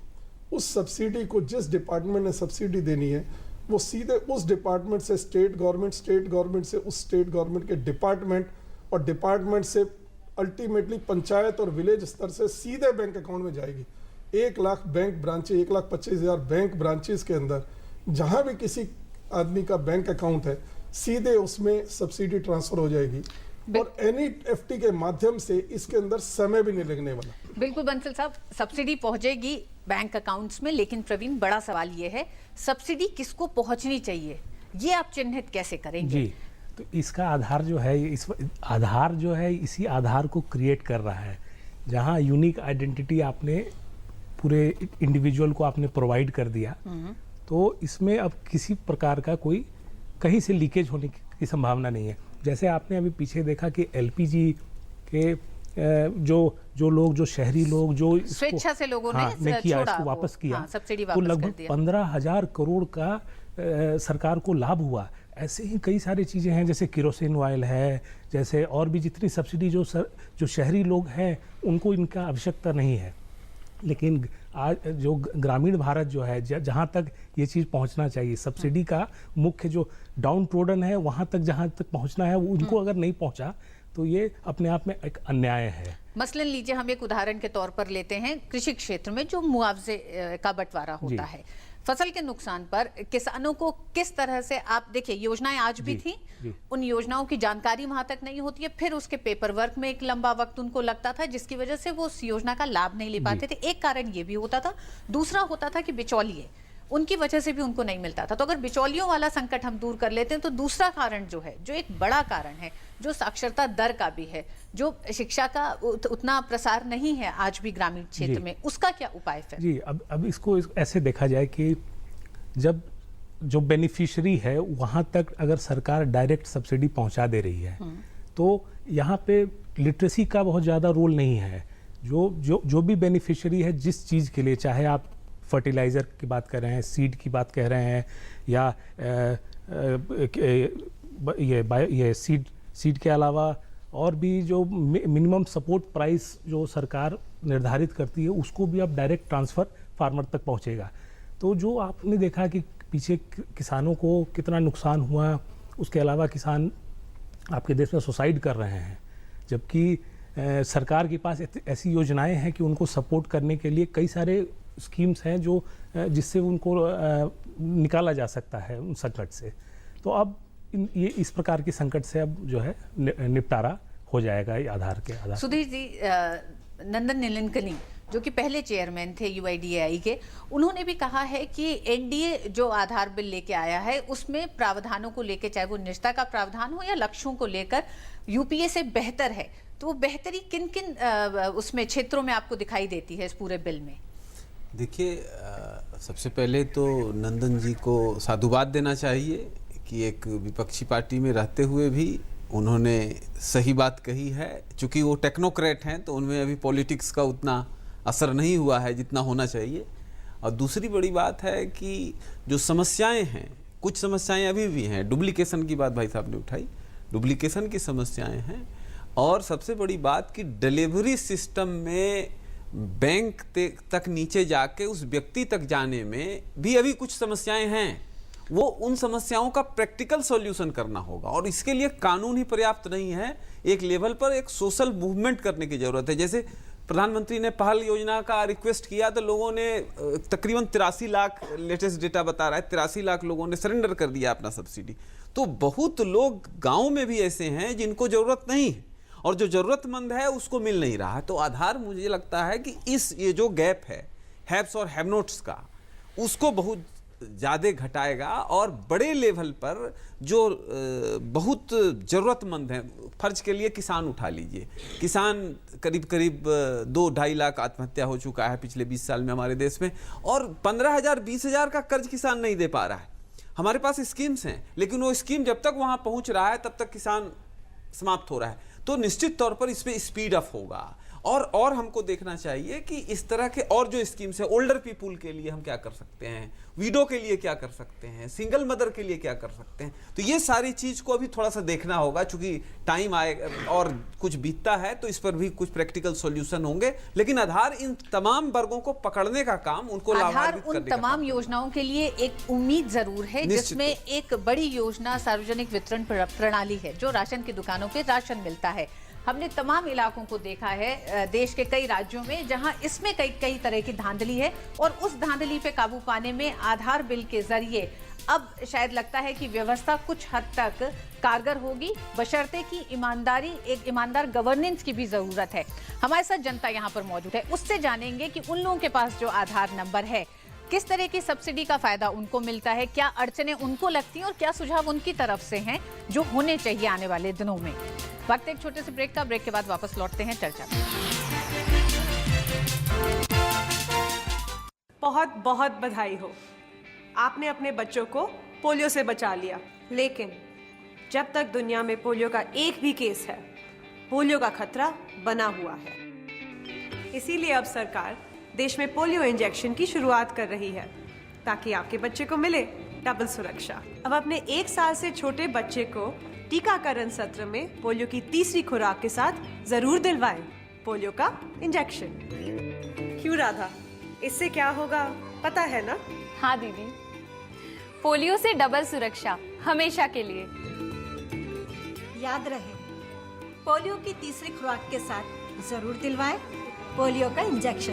उस सब्सिडी को, जिस डिपार्टमेंट ने सब्सिडी देनी है, वो सीधे उस डिपार्टमेंट से स्टेट गवर्नमेंट से उस स्टेट गवर्नमेंट के डिपार्टमेंट और डिपार्टमेंट से अल्टीमेटली पंचायत और विलेज स्तर से सीधे बैंक अकाउंट में जाएगी। 1 lakh bank branches, 1,25,000 bank branches के अंदर जहां भी किसी आदमी का बैंक अकाउंट है, सीधे उसमें सब्सिडी ट्रांसफर हो जाएगी और NEFT के माध्यम से इसके अंदर समय भी नहीं लगने वाला। बिल्कुल बंसल साहब, सब्सिडी पहुंचेगी बैंक अकाउंट्स में, लेकिन प्रवीण बड़ा सवाल ये है सब्सिडी किसको पहुंचनी चाहिए, ये आप चिन्हित कैसे करेंगे? जी, तो इसका आधार जो है, इस आधार जो है इसी आधार को क्रिएट कर रहा है। जहां यूनिक आइडेंटिटी आपने पूरे इंडिविजुअल को आपने प्रोवाइड कर दिया, तो इसमें अब किसी प्रकार का कोई कहीं से लीकेज होने की संभावना नहीं है। जैसे आपने अभी पीछे देखा कि LPG के जो लोग, जो शहरी लोग जो स्वेच्छा से लोगों ने किया, इसको वापस किया, सब्सिडी तो वापस लगभग कर दिया। 15,000 करोड़ का सरकार को लाभ हुआ। ऐसे ही कई सारी चीज़ें हैं, जैसे केरोसिन ऑयल है, जैसे और भी जितनी सब्सिडी जो शहरी लोग हैं उनको इनका आवश्यकता नहीं है। लेकिन आज जो ग्रामीण भारत जो है, जहाँ तक ये चीज़ पहुँचना चाहिए, सब्सिडी का मुख्य जो डाउन ट्रोडन है वहाँ तक जहाँ तक पहुँचना है, वो उनको अगर नहीं पहुँचा तो ये अपने आप में एक अन्याय है। मसलन लीजिए, हम एक उदाहरण के तौर पर लेते हैं कृषि क्षेत्र में जो मुआवजे का बंटवारा होता है, फसल के नुकसान पर किसानों को किस तरह से, आप देखिए योजनाएं आज भी थी, उन योजनाओं की जानकारी वहां तक नहीं होती है, फिर उसके पेपर वर्क में एक लंबा वक्त उनको लगता था, जिसकी वजह से वो उस योजना का लाभ नहीं ले पाते थे। एक कारण ये भी होता था, दूसरा होता था कि बिचौलिए, उनकी वजह से भी उनको नहीं मिलता था। तो अगर बिचौलियों वाला संकट हम दूर कर लेते हैं तो दूसरा कारण जो है, जो एक बड़ा कारण है, जो साक्षरता दर का भी है, जो शिक्षा का उतना प्रसार नहीं है आज भी ग्रामीण क्षेत्र में, उसका क्या उपाय फिर? जी, अब इसको ऐसे देखा जाए कि जब जो बेनिफिशियरी है वहाँ तक अगर सरकार डायरेक्ट सब्सिडी पहुँचा दे रही है तो यहाँ पे लिटरेसी का बहुत ज़्यादा रोल नहीं है। जो भी बेनिफिशियरी है जिस चीज़ के लिए, चाहे आप फर्टिलाइज़र की बात कर रहे हैं, सीड की बात कह रहे हैं, या ये सीड के अलावा और भी जो मिनिमम सपोर्ट प्राइस जो सरकार निर्धारित करती है, उसको भी अब डायरेक्ट ट्रांसफ़र फार्मर तक पहुंचेगा। तो जो आपने देखा कि पीछे किसानों को कितना नुकसान हुआ, उसके अलावा किसान आपके देश में सुसाइड कर रहे हैं, जबकि सरकार के पास ऐसी योजनाएं हैं कि उनको सपोर्ट करने के लिए कई सारे स्कीम्स हैं जो जिससे उनको निकाला जा सकता है उन संकट से। तो अब ये इस प्रकार के संकट से अब जो है निपटारा हो जाएगा ये आधार के आधार। सुधीर जी, नंदन नीलेकनी जो कि पहले चेयरमैन थे UIDAI के, उन्होंने भी कहा है कि NDA जो आधार बिल लेके आया है उसमें प्रावधानों को लेकर, चाहे वो निजता का प्रावधान हो या लक्ष्यों को लेकर, UPA से बेहतर है। तो वो बेहतरी किन किन उसमें क्षेत्रों में आपको दिखाई देती है इस पूरे बिल में? देखिए, सबसे पहले तो नंदन जी को साधुवाद देना चाहिए कि एक विपक्षी पार्टी में रहते हुए भी उन्होंने सही बात कही है। चूँकि वो टेक्नोक्रेट हैं तो उनमें अभी पॉलिटिक्स का उतना असर नहीं हुआ है जितना होना चाहिए। और दूसरी बड़ी बात है कि जो समस्याएं हैं, कुछ समस्याएं अभी भी हैं। डुप्लीकेशन की बात भाई साहब ने उठाई, डुप्लीकेशन की समस्याएं हैं। और सबसे बड़ी बात कि डिलीवरी सिस्टम में बैंक तक नीचे जाके उस व्यक्ति तक जाने में भी अभी कुछ समस्याएं हैं। वो उन समस्याओं का प्रैक्टिकल सॉल्यूशन करना होगा और इसके लिए कानून ही पर्याप्त नहीं है। एक लेवल पर एक सोशल मूवमेंट करने की जरूरत है। जैसे प्रधानमंत्री ने पहल योजना का रिक्वेस्ट किया तो लोगों ने तकरीबन 83 लाख, लेटेस्ट डेटा बता रहा है 83 लाख लोगों ने सरेंडर कर दिया अपना सब्सिडी। तो बहुत लोग गाँव में भी ऐसे हैं जिनको जरूरत नहीं है और जो जरूरतमंद है उसको मिल नहीं रहा है। तो आधार, मुझे लगता है कि ये जो गैप है हैव्स और हैव नोट्स का, उसको बहुत ज़्यादा घटाएगा और बड़े लेवल पर जो बहुत ज़रूरतमंद हैं, फर्ज के लिए किसान उठा लीजिए। किसान करीब 2-2.5 लाख आत्महत्या हो चुका है पिछले 20 साल में हमारे देश में, और 15,000 20,000 का कर्ज किसान नहीं दे पा रहा है। हमारे पास स्कीम्स हैं लेकिन वो स्कीम जब तक वहाँ पहुँच रहा है तब तक किसान समाप्त हो रहा है। तो निश्चित तौर पर इसमें स्पीड अप होगा और हमको देखना चाहिए कि इस तरह के और जो स्कीम्स है, ओल्डर पीपुल के लिए हम क्या कर सकते हैं, विडो के लिए क्या कर सकते हैं, सिंगल मदर के लिए क्या कर सकते हैं। तो ये सारी चीज को अभी थोड़ा सा देखना होगा, चूंकि टाइम आएगा और कुछ बीतता है तो इस पर भी कुछ प्रैक्टिकल सॉल्यूशन होंगे। लेकिन आधार इन तमाम वर्गों को पकड़ने का काम, उनको लाभान्वित करने का काम, उन तमाम योजनाओं के लिए एक उम्मीद जरूर है, जिसमें एक बड़ी योजना सार्वजनिक वितरण प्रणाली है, जो राशन की दुकानों पे राशन मिलता है। हमने तमाम इलाकों को देखा है देश के कई राज्यों में जहां इसमें कई तरह की धांधली है, और उस धांधली पे काबू पाने में आधार बिल के जरिए अब शायद लगता है कि व्यवस्था कुछ हद तक कारगर होगी, बशर्ते कि एक ईमानदार गवर्नेंस की भी जरूरत है। हमारे साथ जनता यहाँ पर मौजूद है, उससे जानेंगे कि उन लोगों के पास जो आधार नंबर है, किस तरह की सब्सिडी का फायदा उनको मिलता है, क्या अड़चने उनको लगती हैं और क्या सुझाव उनकी तरफ से हैं जो होने चाहिए आने वाले दिनों में। वक्त एक छोटे से ब्रेक का, ब्रेक के बाद वापस लौटते हैं चर्चा में। बहुत बहुत बधाई हो, आपने अपने बच्चों को पोलियो से बचा लिया। लेकिन जब तक दुनिया में पोलियो का एक भी केस है, पोलियो का खतरा बना हुआ है। इसीलिए अब सरकार देश में पोलियो इंजेक्शन की शुरुआत कर रही है, ताकि आपके बच्चे को मिले डबल सुरक्षा। अब अपने 1 साल से छोटे बच्चे को टीकाकरण सत्र में पोलियो की 3री खुराक के साथ जरूर दिलवाएं पोलियो का इंजेक्शन, क्यों राधा, इससे क्या होगा पता है ना? हाँ दीदी, पोलियो से डबल सुरक्षा हमेशा के लिए। याद रहे, पोलियो की तीसरी खुराक के साथ जरूर दिलवाएं पोलियो का इंजेक्शन।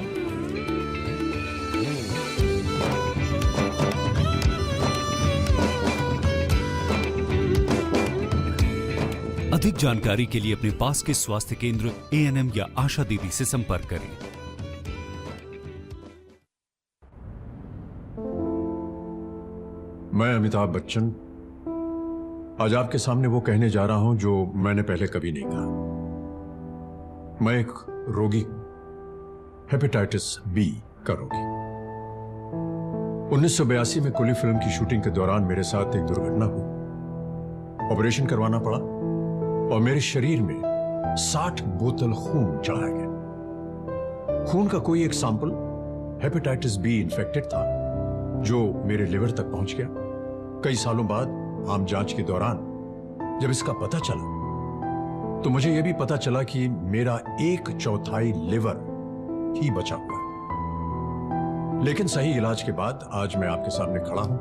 अधिक जानकारी के लिए अपने पास के स्वास्थ्य केंद्र, एएनएम या आशा दीदी से संपर्क करें। मैं अमिताभ बच्चन आज आपके सामने वो कहने जा रहा हूं जो मैंने पहले कभी नहीं कहा। मैं एक रोगी हूं, हेपेटाइटिस बी का रोगी। 1982 में कुली फिल्म की शूटिंग के दौरान मेरे साथ एक दुर्घटना हुई। ऑपरेशन करवाना पड़ा और मेरे शरीर में 60 बोतल खून चढ़ाया गया। खून का कोई एक सैंपल हेपेटाइटिस बी इन्फेक्टेड था जो मेरे लिवर तक पहुंच गया। कई सालों बाद आम जांच के दौरान जब इसका पता चला तो मुझे यह भी पता चला कि मेरा 1/4 लिवर ही बचा हुआ है। लेकिन सही इलाज के बाद आज मैं आपके सामने खड़ा हूं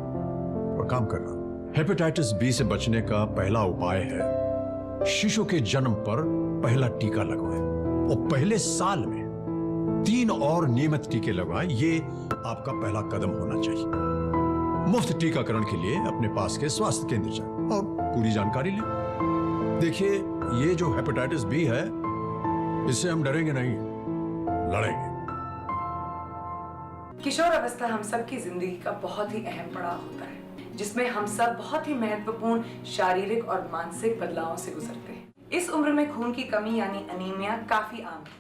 और काम कर रहा हूं। हेपेटाइटिस बी से बचने का पहला उपाय है शिशु के जन्म पर पहला टीका लगवाएं और पहले साल में 3 और नियमित टीके लगवाएं। ये आपका पहला कदम होना चाहिए। मुफ्त टीकाकरण के लिए अपने पास के स्वास्थ्य केंद्र जाएं और पूरी जानकारी लें। देखिए, ये जो हेपेटाइटिस बी है, इससे हम डरेंगे नहीं, लड़ेंगे। किशोर अवस्था हम सब की जिंदगी का बहुत ही अहम पड़ाव होता है, जिसमें हम सब बहुत ही महत्वपूर्ण शारीरिक और मानसिक बदलावों से गुजरते हैं। इस उम्र में खून की कमी यानी अनीमिया काफी आम है,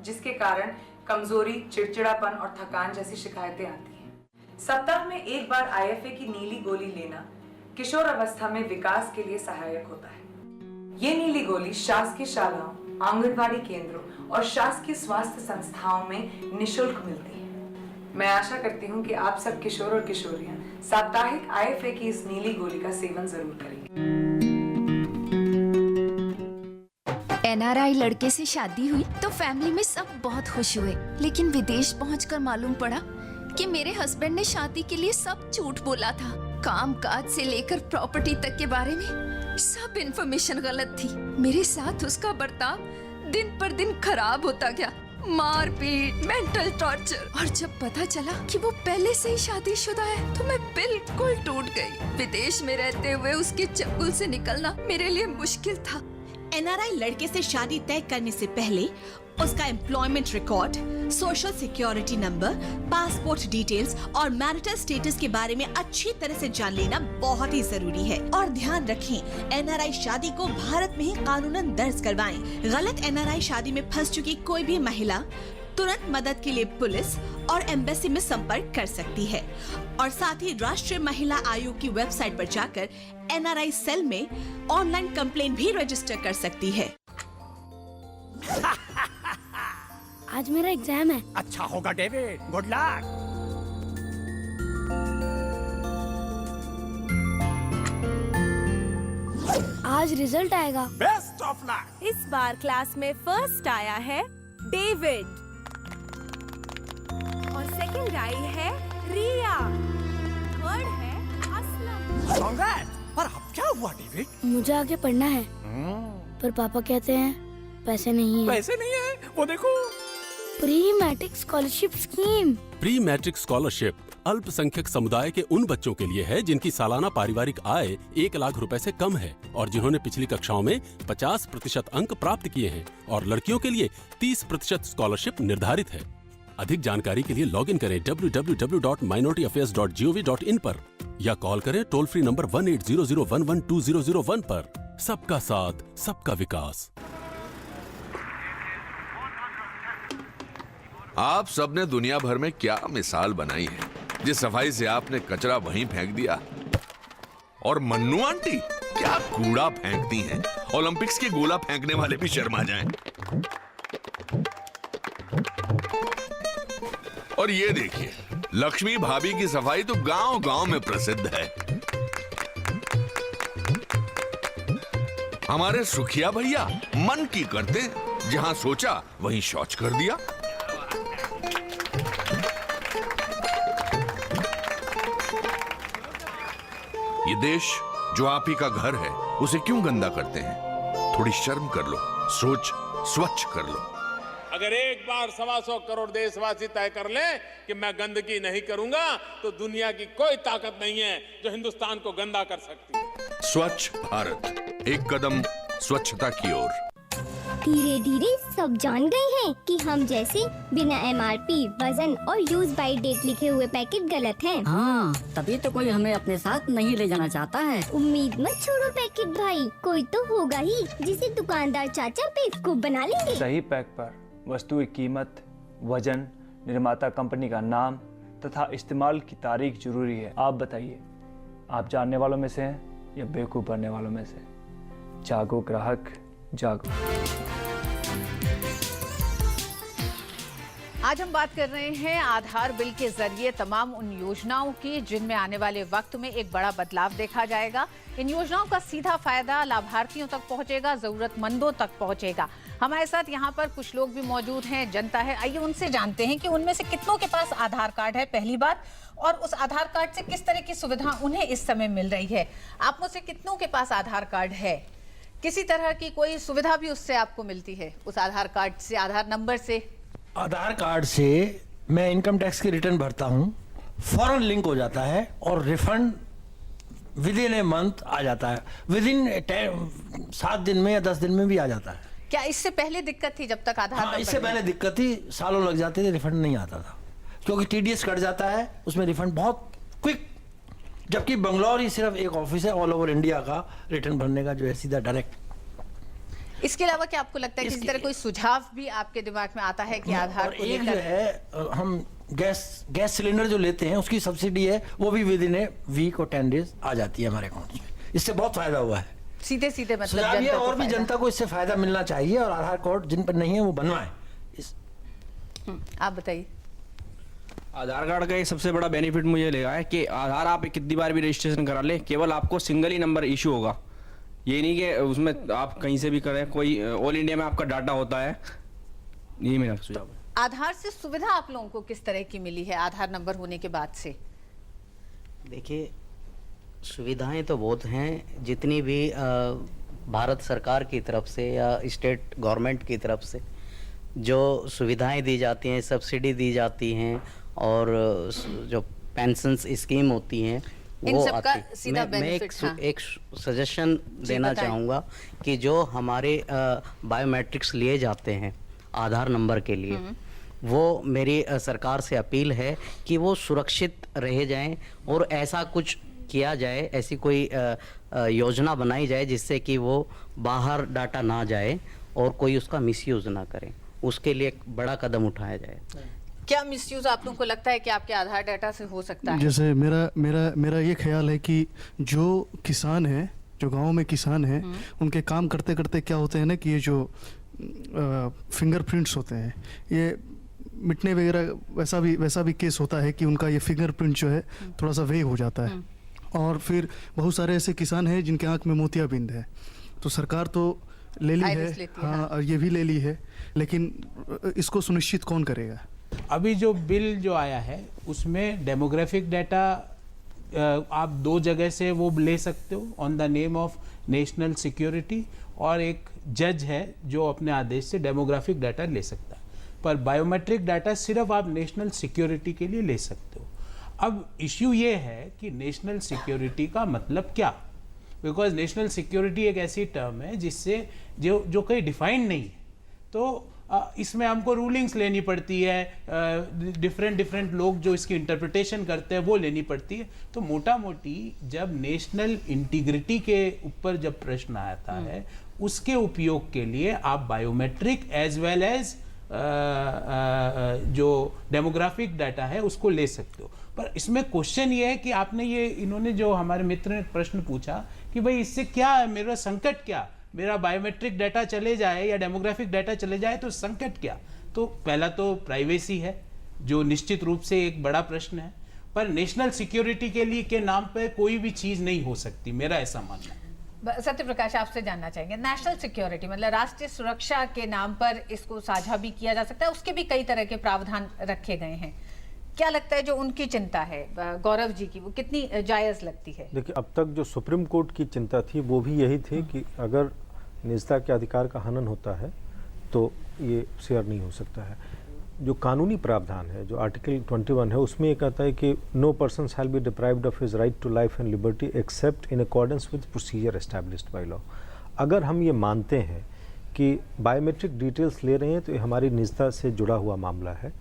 जिसके कारण कमजोरी, चिड़चिड़ापन और थकान जैसी शिकायतें आती हैं। सप्ताह में एक बार आईएफए की नीली गोली लेना किशोर अवस्था में विकास के लिए सहायक होता है। ये नीली गोली शासकीय शालाओं, आंगनबाड़ी केंद्रों और शासकीय स्वास्थ्य संस्थाओं में निशुल्क मिलती है। मैं आशा करती हूँ कि आप सब किशोर और किशोरियां साप्ताहिक आईएफए की इस नीली गोली का सेवन जरूर करेंगे। एनआरआई लड़के से शादी हुई तो फैमिली में सब बहुत खुश हुए, लेकिन विदेश पहुंचकर मालूम पड़ा कि मेरे हस्बैंड ने शादी के लिए सब झूठ बोला था। काम काज से लेकर प्रॉपर्टी तक के बारे में सब इन्फॉर्मेशन गलत थी। मेरे साथ उसका बर्ताव दिन पर दिन खराब होता गया, मारपीट, मेंटल टॉर्चर। और जब पता चला कि वो पहले से ही शादीशुदा है तो मैं बिल्कुल टूट गई। विदेश में रहते हुए उसके चंगुल से निकलना मेरे लिए मुश्किल था। एनआरआई लड़के से शादी तय करने से पहले उसका employment record, social security number, passport details और मैरिटल स्टेटस के बारे में अच्छी तरह से जान लेना बहुत ही जरूरी है। और ध्यान रखें, एनआरआई शादी को भारत में ही कानूनन दर्ज करवाएं। गलत एनआरआई शादी में फंस चुकी कोई भी महिला तुरंत मदद के लिए पुलिस और एम्बेसी में संपर्क कर सकती है। और साथ ही राष्ट्रीय महिला आयोग की वेबसाइट पर जाकर एनआरआई सेल में ऑनलाइन कंप्लेंट भी रजिस्टर कर सकती है। आज मेरा एग्जाम है। अच्छा होगा डेविड, गुड लक। आज रिजल्ट आएगा। Best of luck. इस बार क्लास में फर्स्ट आया है डेविड और सेकंड आई है रिया, थर्ड है असलम। कांग्रेस। पर अब क्या हुआ डेविड? मुझे आगे पढ़ना है, पर पापा कहते हैं पैसे नहीं है। पैसे नहीं है? वो देखो, pre matric scholarship scheme. Pre matric scholarship अल्पसंख्यक समुदाय के उन बच्चों के लिए है जिनकी सालाना पारिवारिक आय 1 लाख रुपए से कम है और जिन्होंने पिछली कक्षाओं में 50% अंक प्राप्त किए हैं। और लड़कियों के लिए 30% स्कॉलरशिप निर्धारित है। अधिक जानकारी के लिए लॉग इन करें www.minorityAffairs.gov.in पर या कॉल करें टोल फ्री नंबर 1800112001 पर। सबका साथ, सबका विकास। आप सबने दुनिया भर में क्या मिसाल बनाई है। जिस सफाई से आपने कचरा वहीं फेंक दिया। और मन्नू आंटी क्या कूड़ा फेंकती हैं। ओलंपिक्स के गोला फेंकने वाले भी शर्मा जाएं। और ये देखिए, लक्ष्मी भाभी की सफाई तो गांव-गांव में प्रसिद्ध है। हमारे सुखिया भैया मन की करते, जहां सोचा वहीं शौच कर दिया। ये देश जो आप ही का घर है उसे क्यों गंदा करते हैं? थोड़ी शर्म कर लो, सोच स्वच्छ कर लो। अगर एक बार 125 करोड़ देशवासी तय कर ले कि मैं गंदगी नहीं करूंगा, तो दुनिया की कोई ताकत नहीं है जो हिंदुस्तान को गंदा कर सकती है। स्वच्छ भारत, एक कदम स्वच्छता की ओर। धीरे धीरे सब जान गए हैं कि हम जैसे बिना MRP, वजन और यूज बाय डेट लिखे हुए पैकेट गलत हैं। हाँ, तभी तो कोई हमें अपने साथ नहीं ले जाना चाहता है। उम्मीद मत छोड़ो पैकेट भाई, कोई तो होगा ही जिसे दुकानदार चाचा बेवकूफ बना लेंगे। सही पैक पर वस्तु की कीमत, वजन, निर्माता कंपनी का नाम तथा इस्तेमाल की तारीख जरूरी है। आप बताइए, आप जानने वालों में से हैं या बेवकूफ बनने वालों में से? जागो ग्राहक जागो। आज हम बात कर रहे हैं आधार बिल के जरिए तमाम उन योजनाओं की जिनमें आने वाले वक्त में एक बड़ा बदलाव देखा जाएगा। इन योजनाओं का सीधा फायदा लाभार्थियों तक पहुंचेगा, जरूरतमंदों तक पहुंचेगा। हमारे साथ यहाँ पर कुछ लोग भी मौजूद हैं, जनता है। आइए उनसे जानते हैं कि उनमें से कितनों के पास आधार कार्ड है, पहली बात, और उस आधार कार्ड से किस तरह की सुविधा उन्हें इस समय मिल रही है। आप में से कितनों के पास आधार कार्ड है? किसी तरह की कोई सुविधा भी उससे आपको मिलती है, उस आधार कार्ड से, आधार नंबर से? आधार कार्ड से मैं इनकम टैक्स की रिटर्न भरता हूँ, फौरन लिंक हो जाता है और refund within a month आ जाता है। विद इन 7 दिन में या 10 दिन में भी आ जाता है। क्या इससे पहले दिक्कत थी जब तक आधार नंबर? इससे पहले दिक्कत थी, सालों लग जाते थे, रिफंड नहीं आता था क्योंकि TDS कट जाता है, उसमें रिफंड बहुत क्विक। जबकि बंगलौर ही सिर्फ एक ऑफिस है ऑल ओवर इंडिया का रिटर्न भरने का, जो है सीधा डायरेक्ट। इसके अलावा क्या आपको लगता है किसी तरह कोई सुझाव भी आपके दिमाग में आता है कि आधार को एक जो है हम गैस सिलेंडर जो लेते हैं उसकी सब्सिडी है, वो भी विद इन ए वीक और 10 डेज आ जाती है हमारे अकाउंट में। इससे बहुत फायदा हुआ है, सीधे सीधे मतलब जनता और भी जनता को इससे फायदा मिलना चाहिए और आधार कार्ड जिन पर नहीं है वो बनवाएं। आप बताइए। आधार कार्ड का एक सबसे बड़ा बेनिफिट मुझे लगा है कि आधार आप कितनी बार भी रजिस्ट्रेशन करा ले, केवल आपको सिंगल ही नंबर इशू होगा। ये नहीं कि उसमें आप कहीं से भी करें, कोई ऑल इंडिया में आपका डाटा होता है। यही मेरा सुझाव है। आधार से सुविधा आप लोगों को किस तरह की मिली है आधार नंबर होने के बाद से? देखिए, सुविधाएं तो बहुत हैं, जितनी भी भारत सरकार की तरफ से या स्टेट गवर्नमेंट की तरफ से जो सुविधाएं दी जाती हैं, सब्सिडी दी जाती हैं और जो पेंशन स्कीम होती हैं वो आती। मैं एक सजेशन देना चाहूँगा कि जो हमारे बायोमेट्रिक्स लिए जाते हैं आधार नंबर के लिए, वो मेरी सरकार से अपील है कि वो सुरक्षित रह जाएं और ऐसा कुछ किया जाए, ऐसी कोई योजना बनाई जाए जिससे कि वो बाहर डाटा ना जाए और कोई उसका मिसयूज ना करे। उसके लिए एक बड़ा कदम उठाया जाए। क्या मिसयूज आप लोगों को लगता है कि आपके आधार डाटा से हो सकता है? जैसे मेरा ये ख्याल है कि जो किसान हैं, जो गांव में किसान हैं, उनके काम करते करते क्या होते हैं ना कि ये जो फिंगरप्रिंट्स होते हैं ये मिटने वगैरह, वैसा भी केस होता है कि उनका ये फिंगरप्रिंट जो है थोड़ा सा वे हो जाता है। और फिर बहुत सारे ऐसे किसान हैं जिनके आंख में मोतियाबिंद है, तो सरकार तो ले ली है, हाँ, ये भी ले ली है, लेकिन इसको सुनिश्चित कौन करेगा? अभी जो बिल जो आया है उसमें डेमोग्राफिक डाटा आप 2 जगह से वो ले सकते हो, on the name of national security, और एक जज है जो अपने आदेश से डेमोग्राफिक डाटा ले सकता है। पर बायोमेट्रिक डाटा सिर्फ आप नेशनल सिक्योरिटी के लिए ले सकते हो। अब इश्यू ये है कि नेशनल सिक्योरिटी का मतलब क्या, बिकॉज नेशनल सिक्योरिटी एक ऐसी टर्म है जिससे जो कहीं डिफाइंड नहीं है, तो इसमें हमको रूलिंग्स लेनी पड़ती है, डिफरेंट लोग जो इसकी इंटरप्रिटेशन करते हैं वो लेनी पड़ती है। तो मोटा मोटी जब नेशनल इंटीग्रिटी के ऊपर जब प्रश्न आता है, उसके उपयोग के लिए आप बायोमेट्रिक एज वेल एज जो डेमोग्राफिक डाटा है उसको ले सकते हो। पर इसमें क्वेश्चन ये है कि आपने इन्होंने जो हमारे मित्र ने प्रश्न पूछा कि भाई इससे क्या है, मेरा संकट क्या, मेरा बायोमेट्रिक डाटा चले जाए या डेमोग्राफिक डाटा चले जाए तो संकट क्या? तो पहला तो प्राइवेसी है जो निश्चित रूप से एक बड़ा प्रश्न है, पर नेशनल सिक्योरिटी के लिए के नाम पे कोई भी चीज नहीं हो सकती, मेरा ऐसा मानना है। सत्य प्रकाश, आपसे जानना चाहेंगे, नेशनल सिक्योरिटी मतलब राष्ट्रीय सुरक्षा के नाम पर इसको साझा भी किया जा सकता है, उसके भी कई तरह के प्रावधान रखे गए हैं, क्या लगता है जो उनकी चिंता है गौरव जी की, वो कितनी जायज लगती है? देखिए, अब तक जो सुप्रीम कोर्ट की चिंता थी वो भी यही थी कि अगर निजता के अधिकार का हनन होता है तो ये शेयर नहीं हो सकता है। जो कानूनी प्रावधान है, जो आर्टिकल 21 है, उसमें ये कहता है कि no person shall be deprived of his right to life and liberty except in accordance with procedure established by law. अगर हम ये मानते हैं कि बायोमेट्रिक डिटेल्स ले रहे हैं तो ये हमारी निजता से जुड़ा हुआ मामला है,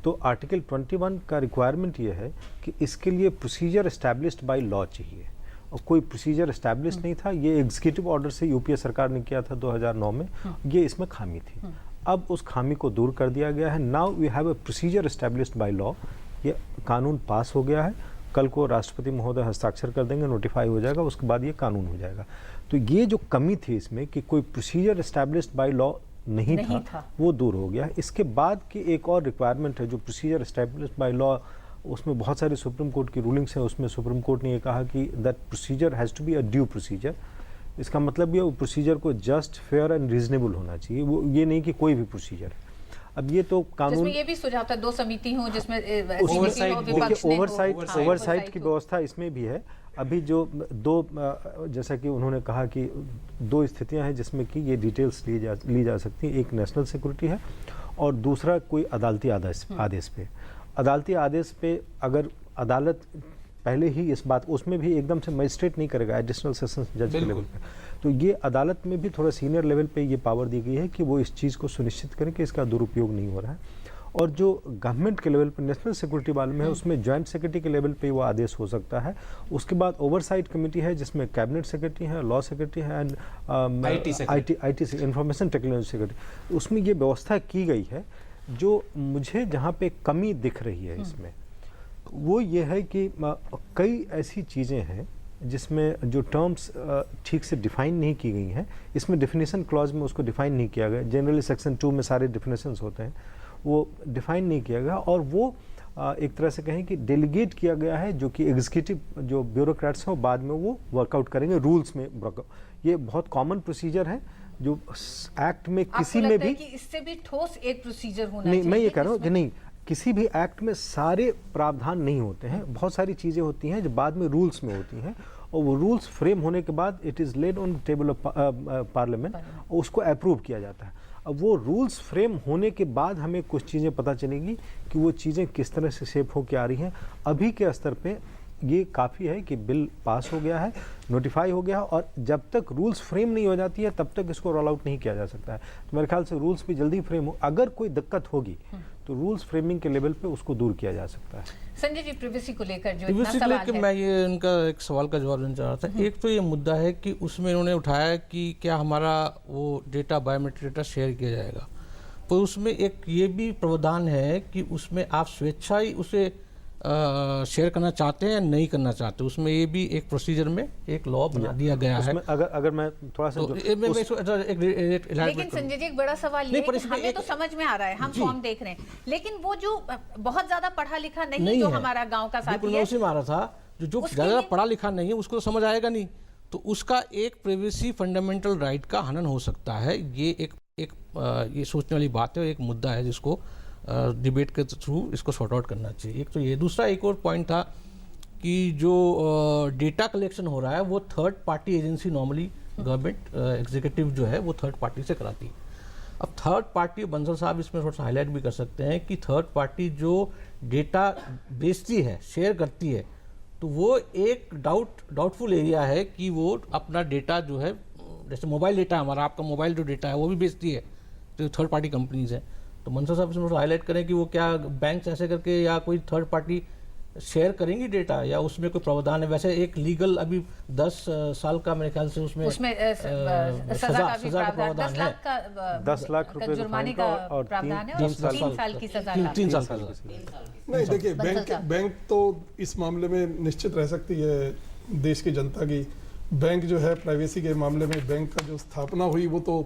तो आर्टिकल 21 का रिक्वायरमेंट ये है कि इसके लिए प्रोसीजर एस्टैब्लिश्ड बाय लॉ चाहिए, और कोई प्रोसीजर एस्टैब्लिश नहीं था। ये एग्जीक्यूटिव ऑर्डर से यूपीए सरकार ने किया था 2009 में, ये इसमें खामी थी। अब उस खामी को दूर कर दिया गया है। Now we have a procedure established by law. ये कानून पास हो गया है, कल को राष्ट्रपति महोदय हस्ताक्षर कर देंगे, नोटिफाई हो जाएगा, उसके बाद ये कानून हो जाएगा। तो ये जो कमी थी इसमें कि कोई प्रोसीजर एस्टैब्लिश्ड बाय लॉ नहीं था, वो दूर हो गया। इसके बाद की एक और रिक्वायरमेंट है जो प्रोसीजर एस्टैब्लिश्ड बाय लॉ, उसमें बहुत सारी सुप्रीम कोर्ट की रूलिंग्स हैं। उसमें सुप्रीम कोर्ट ने ये कहा कि that procedure has to be a due procedure. इसका मतलब ये वो प्रोसीजर को जस्ट, फेयर एंड रीजनेबल होना चाहिए, वो ये नहीं कि कोई भी प्रोसीजर। अब ये तो कानून, जिसमें ये भी सुझाव था 2 समिति हों जिसमें ओवरसाइट की व्यवस्था इसमें भी है। अभी जो दो, जैसा कि उन्होंने कहा कि 2 स्थितियां हैं जिसमें कि ये डिटेल्स ली जा सकती हैं। एक नेशनल सिक्योरिटी है और दूसरा कोई अदालती आदेश पे। अदालती आदेश पे अगर अदालत पहले ही इस बात, उसमें भी एकदम से मजिस्ट्रेट नहीं करेगा, एडिशनल सेशंस जज के लेवल पे, तो ये अदालत में भी थोड़ा सीनियर लेवल पे ये पावर दी गई है कि वो इस चीज़ को सुनिश्चित करें कि इसका दुरुपयोग नहीं हो रहा है। और जो गवर्नमेंट के लेवल पे नेशनल सिक्योरिटी वाले में है, उसमें जॉइंट सेक्रेटरी के लेवल पे वो आदेश हो सकता है। उसके बाद ओवरसाइट कमेटी है जिसमें कैबिनेट सेक्रेटरी है, लॉ सेक्रेटरी है and IT information technology secretary. उसमें ये व्यवस्था की गई है। जो मुझे जहाँ पे कमी दिख रही है इसमें, वो ये है कि कई ऐसी चीज़ें हैं जिसमें जो टर्म्स ठीक से डिफाइन नहीं की गई हैं। इसमें डेफिनेशन क्लॉज में उसको डिफाइन नहीं किया गया। जनरली सेक्शन 2 में सारे डेफिनेशंस होते हैं, वो डिफाइन नहीं किया गया, और वो एक तरह से कहें कि डेलीगेट किया गया है, जो कि एग्जीक्यूटिव जो ब्यूरोक्रेट्स हैं बाद में वो वर्कआउट करेंगे रूल्स में। ये बहुत कॉमन प्रोसीजर है जो एक्ट में किसी में भी, कि इससे भी ठोस एक प्रोसीजर होना नहीं, चाहिए। मैं ये कह रहा हूँ कि नहीं, किसी भी एक्ट में सारे प्रावधान नहीं होते हैं। बहुत सारी चीज़ें होती हैं जो बाद में रूल्स में होती हैं, और वो रूल्स फ्रेम होने के बाद it is laid on table of parliament और उसको अप्रूव किया जाता है। अब वो रूल्स फ्रेम होने के बाद हमें कुछ चीज़ें पता चलेंगी कि वो चीज़ें किस तरह से शेप होकर आ रही हैं। अभी के स्तर पे ये काफ़ी है कि बिल पास हो गया है, नोटिफाई हो गया है, और जब तक रूल्स फ्रेम नहीं हो जाती है तब तक इसको रोल आउट नहीं किया जा सकता है। तो मेरे ख्याल से रूल्स भी जल्दी फ्रेम हो, अगर कोई दिक्कत होगी तो रूल्स फ्रेमिंग के लेवल पे उसको दूर किया जा सकता है। संजय जी, प्रिवेसी को लेकर जो इतना प्रिवेसी को सवाल लेकर है, मैं ये उनका एक सवाल का जवाब देना चाह रहा था। एक तो ये मुद्दा है कि उसमें उन्होंने उठाया कि क्या हमारा वो डेटा, बायोमेट्रिक डेटा शेयर किया जाएगा, तो उसमें एक ये भी प्रावधान है कि उसमें आप स्वेच्छा ही उसे शेयर करना चाहते हैं या नहीं करना चाहते। उसमें ये भी एक प्रोसीजर में एक लॉ बना दिया गया है। अगर मैं थोड़ा सा लेकिन संजय जी, एक बड़ा सवाल ये है कि हमें तो समझ में आ रहा है, हम फॉर्म देख रहे हैं, लेकिन वो जो बहुत ज्यादा पढ़ा लिखा नहीं जो हमारा गांव का साथी है, उसी में आ रहा था, जो ज्यादा पढ़ा लिखा नहीं है उसको समझ आएगा नहीं, तो उसका एक प्राइवेसी फंडामेंटल राइट का हनन हो सकता है। ये एक ये सोचने वाली बात है, एक मुद्दा है जिसको डिबेट के थ्रू इसको सॉर्ट आउट करना चाहिए। एक तो ये, दूसरा एक और पॉइंट था कि जो डेटा कलेक्शन हो रहा है वो third party agency, normally government executive जो है वो थर्ड पार्टी से कराती है। अब थर्ड पार्टी, बंसल साहब इसमें थोड़ा सा हाईलाइट भी कर सकते हैं कि थर्ड पार्टी जो डेटा बेचती है, शेयर करती है, तो वो एक डाउटफुल एरिया है कि वो अपना डेटा जो है, जैसे मोबाइल डेटा हमारा, आपका मोबाइल जो डेटा है वो भी बेचती है, तो थर्ड पार्टी कंपनीज हैं। तो मनसा साहब इसमें हाईलाइट करें कि वो क्या बैंक ऐसे करके या कोई थर्ड पार्टी शेयर करेंगी डेटा, या उसमें कोई प्रावधान है? वैसे एक लीगल अभी 10 साल का मेरे ख्याल से उसमें सजा का प्रावधान है, 10 लाख रुपए जुर्माने का प्रावधान है, और 3 साल की सजा। 3 साल का। नहीं, देखिए, बैंक तो इस मामले में निश्चित रह सकती है देश की जनता की। बैंक जो है प्राइवेसी के मामले में, बैंक का जो स्थापना हुई वो तो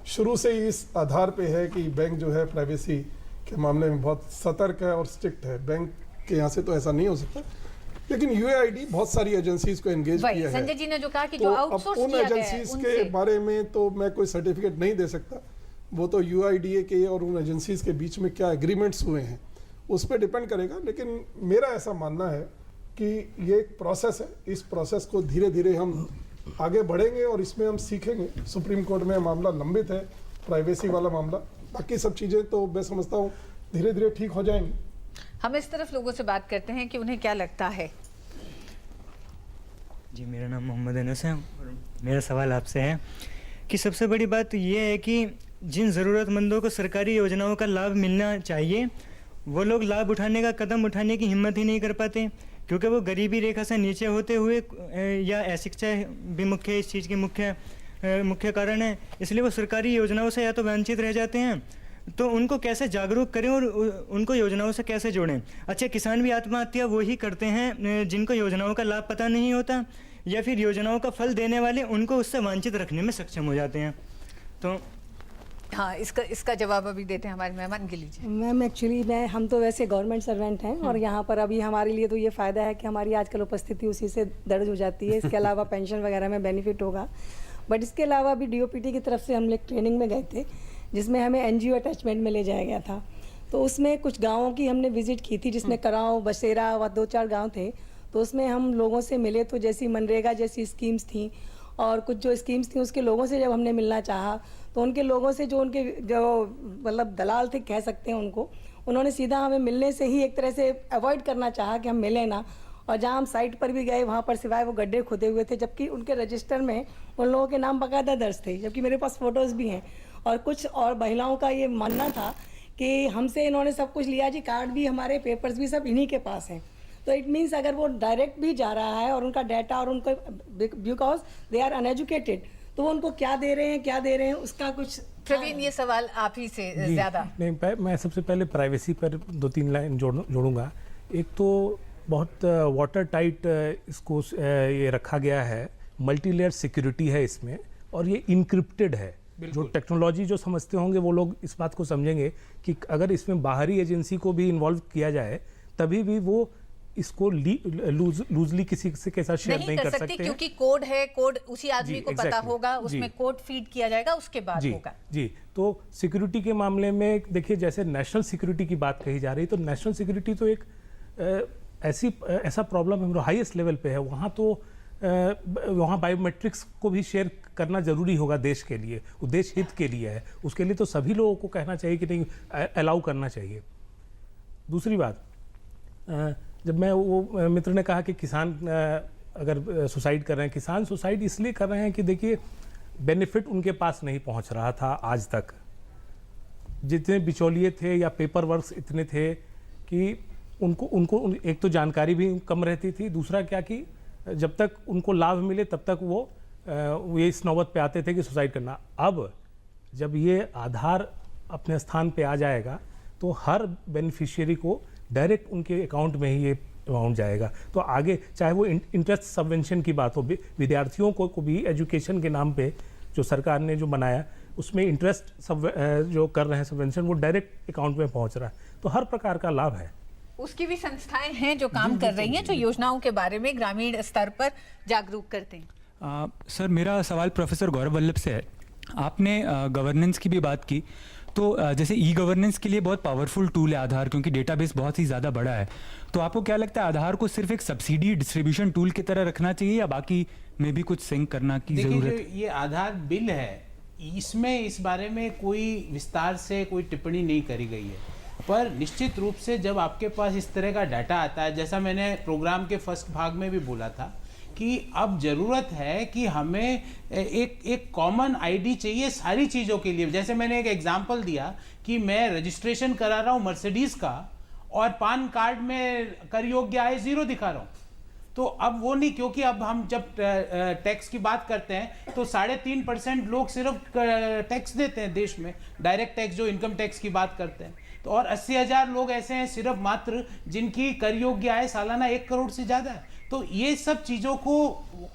शुरू से ही इस आधार पे है कि बैंक जो है प्राइवेसी के मामले में बहुत सतर्क है और स्ट्रिक्ट है। बैंक के यहाँ से तो ऐसा नहीं हो सकता, लेकिन यूआईडी बहुत सारी एजेंसीज को एंगेज किया है। संजय जी ने जो कहा कि जो आउटसोर्स उन एजेंसीज के बारे में तो मैं कोई सर्टिफिकेट नहीं दे सकता। वो तो यूआईडीए के और उन एजेंसीज के बीच में क्या एग्रीमेंट्स हुए हैं उस पर डिपेंड करेगा। लेकिन मेरा ऐसा मानना है कि ये एक प्रोसेस है, इस प्रोसेस को धीरे धीरे हम आगे बढ़ेंगे और इसमें हम सीखेंगे। सुप्रीम कोर्ट में मामला लंबित है, प्राइवेसी वाला मामला, बाकी सब चीज़ें तो मैं समझता हूँ धीरे धीरे ठीक हो जाएंगी। हम इस तरफ लोगों से बात करते हैं कि उन्हें क्या लगता है। जी, मेरा नाम मोहम्मद अनस है और मेरा सवाल आपसे है कि सबसे बड़ी बात ये है कि जिन ज़रूरतमंदों को सरकारी योजनाओं का लाभ मिलना चाहिए वो लोग लाभ उठाने का कदम उठाने की हिम्मत ही नहीं कर पाते, क्योंकि वो गरीबी रेखा से नीचे होते हुए या अशिक्षा भी मुख्य इस चीज़ की मुख्य कारण है, इसलिए वो सरकारी योजनाओं से या तो वंचित रह जाते हैं। तो उनको कैसे जागरूक करें और उनको योजनाओं से कैसे जोड़ें? अच्छा, किसान भी आत्महत्या वही करते हैं जिनको योजनाओं का लाभ पता नहीं होता, या फिर योजनाओं का फल देने वाले उनको उससे वंचित रखने में सक्षम हो जाते हैं। तो हाँ, इसका जवाब अभी देते हैं हमारे मेहमान के लीजिए। मैम एक्चुअली हम तो वैसे गवर्नमेंट सर्वेंट हैं और यहाँ पर अभी हमारे लिए तो ये फ़ायदा है कि हमारी आजकल उपस्थिति उसी से दर्ज हो जाती है। इसके अलावा पेंशन वगैरह में बेनिफिट होगा। बट इसके अलावा अभी DOPT की तरफ से हम लोग ट्रेनिंग में गए थे जिसमें हमें NGO अटैचमेंट में ले जाया गया था। तो उसमें कुछ गाँवों की हमने विजिट की थी, जिसमें कराव, बसेरा व 2-4 गाँव थे। तो उसमें हम लोगों से मिले तो जैसी मनरेगा जैसी स्कीम्स थी और कुछ जो स्कीम्स थी उसके लोगों से जब हमने मिलना चाहा तो उनके लोगों से जो मतलब दलाल थे कह सकते हैं उनको, उन्होंने सीधा हमें मिलने से ही एक तरह से अवॉइड करना चाहा कि हम मिलें ना। और जहाँ हम साइट पर भी गए वहाँ पर सिवाय वो गड्ढे खुदे हुए थे, जबकि उनके रजिस्टर में उन लोगों के नाम बाकायदा दर्ज थे, जबकि मेरे पास फ़ोटोज़ भी हैं। और कुछ और महिलाओं का ये मानना था कि हमसे इन्होंने सब कुछ लिया जी, कार्ड भी हमारे, पेपर्स भी सब इन्हीं के पास हैं। तो इट मीन्स अगर वो डायरेक्ट भी जा रहा है और उनका डाटा और उनका बिकॉज दे आर अनएजुकेटेड, तो वो उनको क्या दे रहे हैं उसका कुछ। प्रवीण, ये सवाल आप ही से ज़्यादा। नहीं, मैं सबसे पहले प्राइवेसी पर 2-3 लाइन जोड़ूंगा। एक तो बहुत वाटर टाइट इसको ये रखा गया है, मल्टी लेयर सिक्योरिटी है इसमें, और ये इनक्रिप्टेड है। जो टेक्नोलॉजी जो समझते होंगे वो लोग इस बात को समझेंगे कि अगर इसमें बाहरी एजेंसी को भी इन्वॉल्व किया जाए तभी भी वो इसको लूजली किसी के साथ शेयर नहीं कर सकते, क्योंकि कोड है, कोड उसी आदमी को पता होगा, उसमें कोड फीड किया जाएगा, उसके बाद होगा। जी, तो सिक्योरिटी के मामले में देखिए, जैसे नेशनल सिक्योरिटी की बात कही जा रही, तो नेशनल सिक्योरिटी तो एक ऐसा प्रॉब्लम हाईएस्ट लेवल पे है। वहाँ तो वहाँ बायोमेट्रिक्स को भी शेयर करना जरूरी होगा देश के लिए, वो देश हित के लिए है। उसके लिए तो सभी लोगों को कहना चाहिए कि नहीं, अलाउ करना चाहिए। दूसरी बात, जब वो मित्र ने कहा कि किसान अगर सुसाइड कर रहे हैं, किसान सुसाइड इसलिए कर रहे हैं कि देखिए बेनिफिट उनके पास नहीं पहुंच रहा था आज तक। जितने बिचौलिए थे या पेपर वर्क्स इतने थे कि उनको एक तो जानकारी भी कम रहती थी, दूसरा क्या कि जब तक उनको लाभ मिले तब तक वो इस नौबत पे आते थे कि सुसाइड करना। अब जब ये आधार अपने स्थान पे आ जाएगा तो हर बेनिफिशियरी को डायरेक्ट उनके अकाउंट में ही ये अमाउंट जाएगा। तो आगे चाहे वो इंटरेस्ट सबवेंशन की बात हो, विद्यार्थियों को भी एजुकेशन के नाम पे जो सरकार ने जो बनाया उसमें इंटरेस्ट जो कर रहे हैं सबवेंशन, वो डायरेक्ट अकाउंट में पहुंच रहा है। तो हर प्रकार का लाभ है। उसकी भी संस्थाएं हैं जो काम कर रही हैं, जो योजनाओं के बारे में ग्रामीण स्तर पर जागरूक करते हैं। सर, मेरा सवाल प्रोफेसर गौरव वल्लभ से है। आपने गवर्नेंस की भी बात की, तो जैसे ई गवर्नेंस के लिए बहुत पावरफुल टूल है आधार, क्योंकि डेटाबेस बहुत ही ज़्यादा बड़ा है। तो आपको क्या लगता है, आधार को सिर्फ एक सब्सिडी डिस्ट्रीब्यूशन टूल की तरह रखना चाहिए या बाकी में भी कुछ सिंक करना की ज़रूरत है? ये आधार बिल है, इसमें इस बारे में कोई विस्तार से कोई टिप्पणी नहीं करी गई है, पर निश्चित रूप से जब आपके पास इस तरह का डाटा आता है, जैसा मैंने प्रोग्राम के फर्स्ट भाग में भी बोला था कि अब ज़रूरत है कि हमें एक कॉमन आईडी चाहिए सारी चीज़ों के लिए। जैसे मैंने एक एग्जांपल दिया कि मैं रजिस्ट्रेशन करा रहा हूँ मर्सिडीज़ का और पान कार्ड में कर योग्य आय 0 दिखा रहा हूँ, तो अब वो नहीं, क्योंकि अब हम जब टैक्स की बात करते हैं तो 3.5% लोग सिर्फ टैक्स देते हैं देश में, डायरेक्ट टैक्स जो इनकम टैक्स की बात करते हैं, तो और 80,000 लोग ऐसे हैं सिर्फ मात्र जिनकी कर योग्य आय सालाना 1 करोड़ से ज़्यादा है। तो ये सब चीज़ों को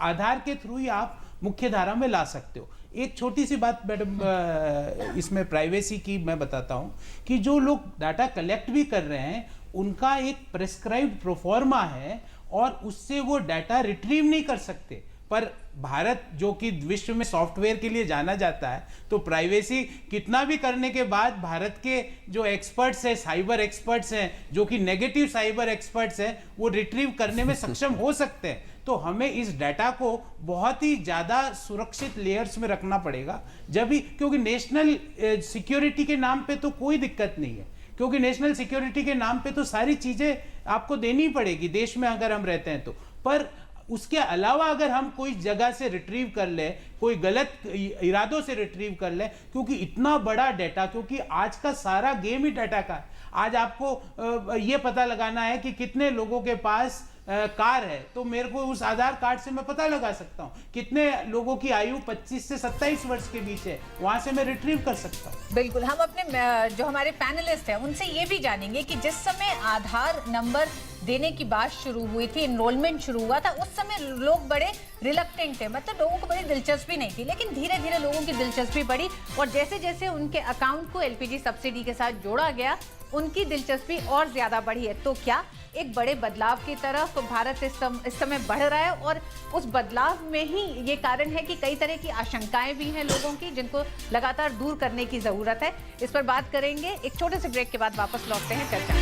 आधार के थ्रू ही आप मुख्य धारा में ला सकते हो। एक छोटी सी बात मैडम इसमें प्राइवेसी की मैं बताता हूँ कि जो लोग डाटा कलेक्ट भी कर रहे हैं उनका एक प्रेस्क्राइब्ड प्रोफॉर्मा है और उससे वो डाटा रिट्रीव नहीं कर सकते। पर भारत जो कि विश्व में सॉफ्टवेयर के लिए जाना जाता है, तो प्राइवेसी कितना भी करने के बाद भारत के जो एक्सपर्ट्स हैं, साइबर एक्सपर्ट्स हैं, जो कि नेगेटिव साइबर एक्सपर्ट्स हैं, वो रिट्रीव करने में सक्षम हो सकते हैं। तो हमें इस डाटा को बहुत ही ज़्यादा सुरक्षित लेयर्स में रखना पड़ेगा, जब भी, क्योंकि नेशनल सिक्योरिटी के नाम पे तो कोई दिक्कत नहीं है, क्योंकि नेशनल सिक्योरिटी के नाम पे तो सारी चीज़ें आपको देनी पड़ेगी देश में अगर हम रहते हैं तो। पर उसके अलावा अगर हम कोई जगह से रिट्रीव कर ले, कोई गलत इरादों से रिट्रीव कर ले, क्योंकि इतना बड़ा डाटा, क्योंकि आज का सारा गेम ही डाटा का है। आज आपको ये पता लगाना है कि कितने लोगों के पास कार है, तो मेरे को उस आधार कार्ड से मैं पता लगा सकता हूँ कितने लोगों की आयु 25 से 27 वर्ष के बीच है, वहां से मैं रिट्रीव कर सकता हूँ। बिल्कुल, हम अपने जो हमारे पैनलिस्ट हैं उनसे ये भी जानेंगे कि जिस समय आधार नंबर देने की बात शुरू हुई थी, एनरोलमेंट शुरू हुआ था, उस समय लोग बड़े रिलक्टेंट थे, मतलब लोगों को बड़ी दिलचस्पी नहीं थी, लेकिन धीरे धीरे लोगों की दिलचस्पी बढ़ी और जैसे जैसे उनके अकाउंट को एलपीजी सब्सिडी के साथ जोड़ा गया, उनकी दिलचस्पी और ज्यादा बढ़ी है। तो क्या एक बड़े बदलाव की तरफ भारत इस समय बढ़ रहा है और उस बदलाव में ही ये कारण है कि कई तरह की आशंकाएं भी हैं लोगों की, जिनको लगातार दूर करने की जरूरत है। इस पर बात करेंगे, एक छोटे से ब्रेक के बाद वापस लौटते हैं चर्चा।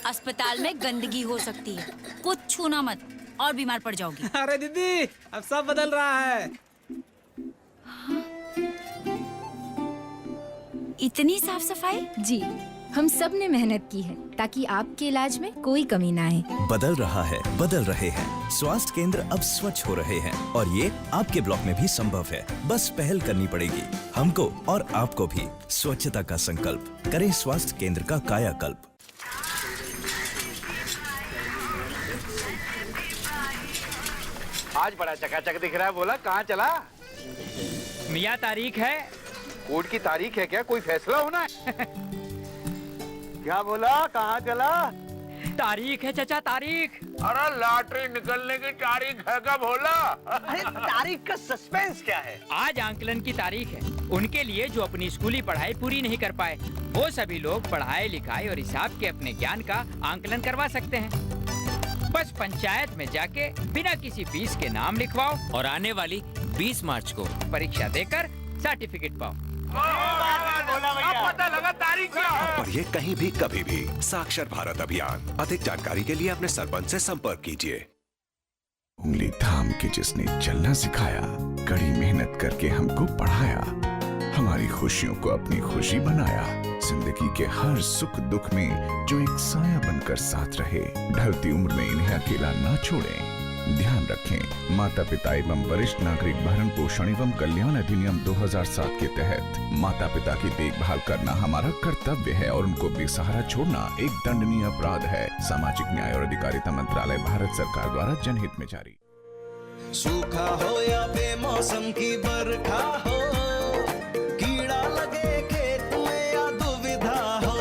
अस्पताल में गंदगी हो सकती है, कुछ छूना मत और बीमार पड़ जाओगी। अरे दीदी, अब सब बदल रहा है। इतनी साफ सफाई? जी, हम सब ने मेहनत की है ताकि आपके इलाज में कोई कमी ना आए। बदल रहा है, बदल रहे हैं। स्वास्थ्य केंद्र अब स्वच्छ हो रहे हैं और ये आपके ब्लॉक में भी संभव है। बस पहल करनी पड़ेगी, हमको और आपको भी। स्वच्छता का संकल्प करें, स्वास्थ्य केंद्र का कायाकल्प। आज बड़ा चकाचक दिख रहा है, बोला कहाँ चला? मियाँ तारीख है। कोर्ट की तारीख है क्या? कोई फैसला होना है? क्या बोला, कहाँ चला? तारीख है चाचा, तारीख। अरे लॉटरी निकलने की तारीख है क्या बोला? अरे तारीख का सस्पेंस क्या है? आज आंकलन की तारीख है। उनके लिए जो अपनी स्कूली पढ़ाई पूरी नहीं कर पाए, वो सभी लोग पढ़ाई लिखाई और हिसाब के अपने ज्ञान का आंकलन करवा सकते हैं। बस पंचायत में जाके बिना किसी फीस के नाम लिखवाओ और आने वाली 20 मार्च को परीक्षा देकर सर्टिफिकेट पाओ। पता लगा तारीख क्या है? और ये कहीं भी कभी भी। साक्षर भारत अभियान। अधिक जानकारी के लिए अपने सरपंच से संपर्क कीजिए। उंगली थाम के जिसने चलना सिखाया, कड़ी मेहनत करके हमको पढ़ाया, हमारी खुशियों को अपनी खुशी बनाया, जिंदगी के हर सुख दुख में जो एक साया बनकर साथ रहे, ढलती उम्र में इन्हें अकेला ना छोड़ें। ध्यान रखें, माता पिता एवं वरिष्ठ नागरिक भरण पोषण एवं कल्याण अधिनियम 2007 के तहत माता पिता की देखभाल करना हमारा कर्तव्य है और उनको बेसहारा छोड़ना एक दंडनीय अपराध है। सामाजिक न्याय और अधिकारिता मंत्रालय, भारत सरकार द्वारा जनहित में जारी। सूखा हो या बेमौसम की बरखा हो, कीड़ा लगे खेत में या दुविधा हो,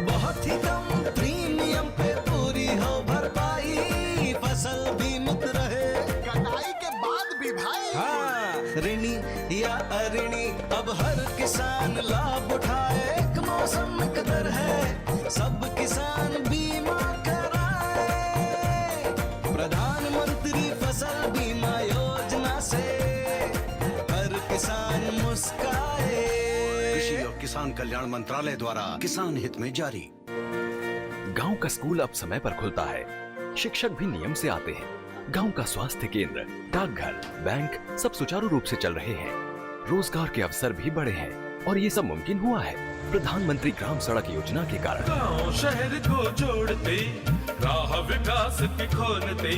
बहुत ही कम प्रीमियम पे पूरी हो भरपाई, फसल बीमित रहे कटाई के बाद भी भाई। हाँ, ऋणी या अऋणी अब हर किसान लाभ उठाए, एक मौसम कदर है सब किसान बीमा कराए। प्रधानमंत्री फसल बीमा योजना से हर किसान मुस्काए। कृषि और किसान कल्याण मंत्रालय द्वारा किसान हित में जारी। गांव का स्कूल अब समय पर खुलता है, शिक्षक भी नियम से आते हैं, गांव का स्वास्थ्य केंद्र, डाकघर, बैंक सब सुचारू रूप से चल रहे हैं, रोजगार के अवसर भी बढ़े हैं और ये सब मुमकिन हुआ है प्रधानमंत्री ग्राम सड़क योजना के कारण। गांव शहर को जोड़ते, राह विकास की खोलते,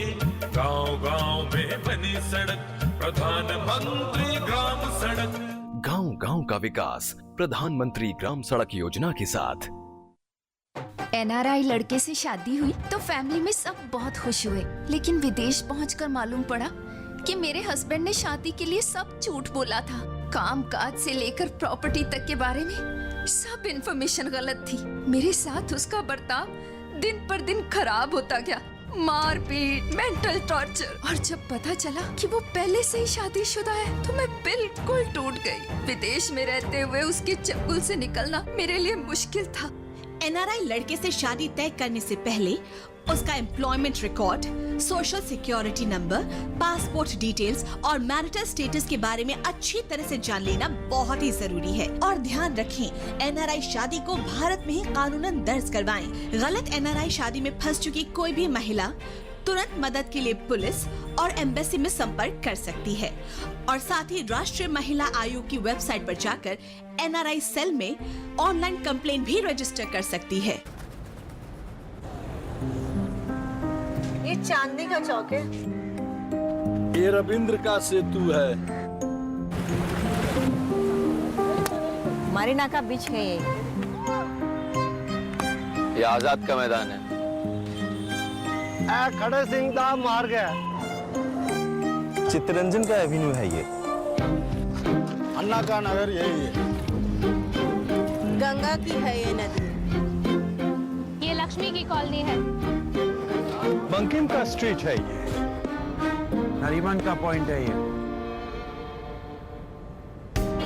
गांव गांव में बनी सड़क, प्रधानमंत्री ग्राम सड़क। गांव गांव का विकास प्रधानमंत्री ग्राम सड़क योजना के साथ। NRI लड़के से शादी हुई तो फैमिली में सब बहुत खुश हुए, लेकिन विदेश पहुंचकर मालूम पड़ा कि मेरे हस्बैंड ने शादी के लिए सब झूठ बोला था। काम काज से लेकर प्रॉपर्टी तक के बारे में सब इन्फॉर्मेशन गलत थी। मेरे साथ उसका बर्ताव दिन पर दिन खराब होता गया, मारपीट, मेंटल टॉर्चर, और जब पता चला कि वो पहले से ही शादीशुदा है तो मैं बिल्कुल टूट गई। विदेश में रहते हुए उसके चंगुल से निकलना मेरे लिए मुश्किल था। एनआरआई लड़के से शादी तय करने से पहले उसका employment record, social security number, passport details और मैरिटल स्टेटस के बारे में अच्छी तरह से जान लेना बहुत ही जरूरी है। और ध्यान रखें, एनआरआई शादी को भारत में ही कानूनन दर्ज करवाएं। गलत एनआरआई शादी में फंस चुकी कोई भी महिला तुरंत मदद के लिए पुलिस और एम्बेसी में संपर्क कर सकती है और साथ ही राष्ट्रीय महिला आयोग की वेबसाइट पर जाकर एनआरआई सेल में ऑनलाइन कंप्लेंट भी रजिस्टर कर सकती है। ये चांदनी का चौक है। ये रविंद्र का सेतु है। मारीना का बीच है ये आजाद का मैदान है। खड़े सिंह दा मार्ग है। चित्तरंजन का एवेन्यू है ये। अन्ना का नगर यही है। गंगा की है ये नदी। ये लक्ष्मी की कॉलोनी है। बंकिम का स्ट्रीट है ये। नरीमन का पॉइंट है ये।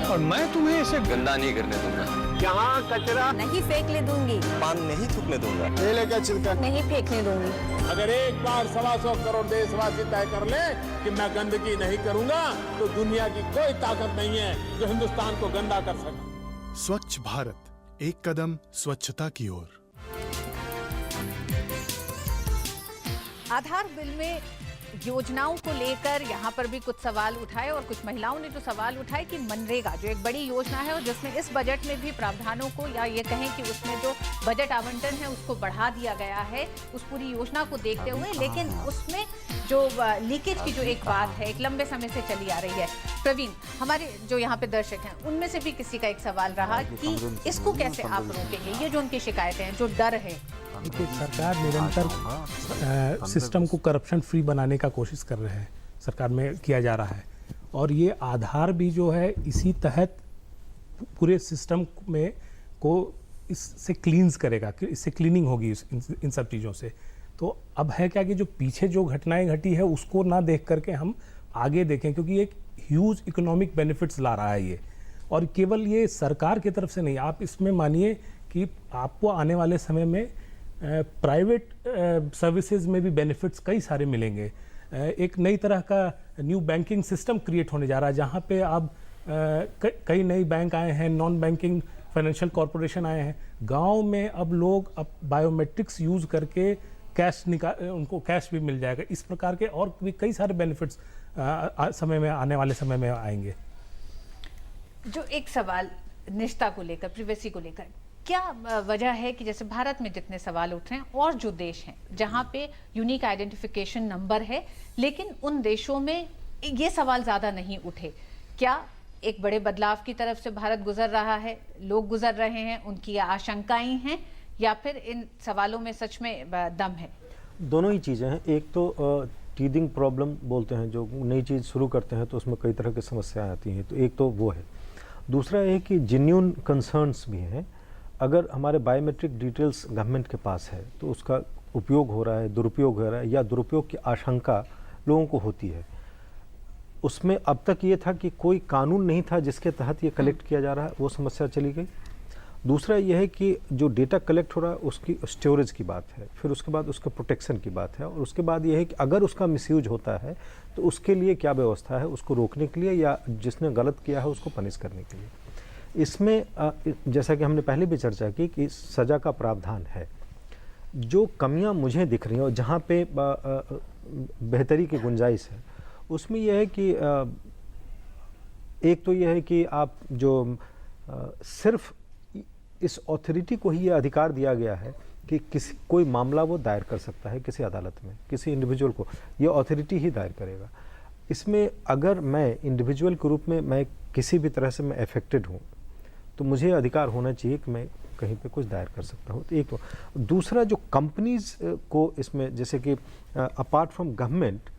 और मैं तुम्हें इसे गंदा नहीं करने दूंगा। यहाँ कचरा नहीं फेंकने दूंगी। पान नहीं थूकने दूंगा। केले का छिलका नहीं फेंकने दूंगी। अगर एक बार 125 करोड़ देशवासी तय कर ले कि मैं गंदगी नहीं करूंगा, तो दुनिया की कोई ताकत नहीं है जो हिंदुस्तान को गंदा कर सके। स्वच्छ भारत, एक कदम स्वच्छता की ओर। आधार बिल में योजनाओं को लेकर यहाँ पर भी कुछ सवाल उठाए और कुछ महिलाओं ने जो सवाल उठाए कि मनरेगा जो एक बड़ी योजना है और जिसमें इस बजट में भी प्रावधानों को, या ये कहें कि उसमें जो बजट आवंटन है उसको बढ़ा दिया गया है उस पूरी योजना को देखते हुए, लेकिन उसमें जो लीकेज की जो एक बात है एक लंबे समय से चली आ रही है। प्रवीण, हमारे जो यहाँ पे दर्शक हैं उनमें से भी किसी का एक सवाल रहा कि इसको कैसे आप रोकेंगे, ये जो उनकी शिकायतें हैं, जो डर है। देखिए, सरकार निरंतर सिस्टम को करप्शन फ्री बनाने का कोशिश कर रहे हैं, सरकार में किया जा रहा है। और ये आधार भी जो है इसी तहत पूरे सिस्टम में को इससे क्लींस करेगा, इससे क्लीनिंग होगी इन सब चीज़ों से। तो अब है क्या कि जो पीछे जो घटनाएं घटी है उसको ना देख करके हम आगे देखें, क्योंकि एक ह्यूज इकोनॉमिक बेनिफिट्स ला रहा है ये। और केवल ये सरकार की तरफ से नहीं, आप इसमें मानिए कि आपको आने वाले समय में प्राइवेट सर्विसेज में भी बेनिफिट्स कई सारे मिलेंगे। एक नई तरह का न्यू बैंकिंग सिस्टम क्रिएट होने जा रहा है, जहाँ पे अब कई नई बैंक आए हैं, नॉन बैंकिंग फाइनेंशियल कॉरपोरेशन आए हैं। गांव में अब लोग अब बायोमेट्रिक्स यूज़ करके कैश उनको कैश भी मिल जाएगा। इस प्रकार के और भी कई सारे बेनिफिट्स समय में, आने वाले समय में आएंगे। जो एक सवाल निष्ठा को लेकर, प्रिवेसी को लेकर, क्या वजह है कि जैसे भारत में जितने सवाल उठ रहे हैं और जो देश हैं जहां पे यूनिक आइडेंटिफिकेशन नंबर है, लेकिन उन देशों में ये सवाल ज़्यादा नहीं उठे? क्या एक बड़े बदलाव की तरफ से भारत गुजर रहा है, लोग गुजर रहे हैं, उनकी आशंकाएं हैं, या फिर इन सवालों में सच में दम है? दोनों ही चीज़ें हैं। एक तो टीदिंग प्रॉब्लम बोलते हैं, जो नई चीज़ शुरू करते हैं तो उसमें कई तरह की समस्याएं आती हैं, तो एक तो वो है। दूसरा है कि जेन्युइन कंसर्न्स भी हैं। अगर हमारे बायोमेट्रिक डिटेल्स गवर्नमेंट के पास है तो उसका उपयोग हो रहा है, दुरुपयोग हो रहा है, या दुरुपयोग की आशंका लोगों को होती है। उसमें अब तक ये था कि कोई कानून नहीं था जिसके तहत ये कलेक्ट किया जा रहा है, वो समस्या चली गई। दूसरा ये है कि जो डेटा कलेक्ट हो रहा है उसकी स्टोरेज की बात है, फिर उसके बाद उसके प्रोटेक्शन की बात है, और उसके बाद ये है कि अगर उसका मिसयूज होता है तो उसके लिए क्या व्यवस्था है, उसको रोकने के लिए या जिसने गलत किया है उसको पनिश करने के लिए। इसमें जैसा कि हमने पहले भी चर्चा की कि सज़ा का प्रावधान है। जो कमियां मुझे दिख रही हैं और जहाँ पे बेहतरी की गुंजाइश है उसमें यह है कि एक तो यह है कि आप जो सिर्फ इस अथॉरिटी को ही ये अधिकार दिया गया है कि किसी कोई मामला वो दायर कर सकता है किसी अदालत में, किसी इंडिविजुअल को ये अथॉरिटी ही दायर करेगा। इसमें अगर मैं इंडिविजुअल के रूप में मैं किसी भी तरह से मैं अफेक्टेड हूँ तो मुझे अधिकार होना चाहिए कि मैं कहीं पे कुछ दायर कर सकता हूँ। तो एक तो दूसरा जो कंपनीज को इसमें, जैसे कि apart from government,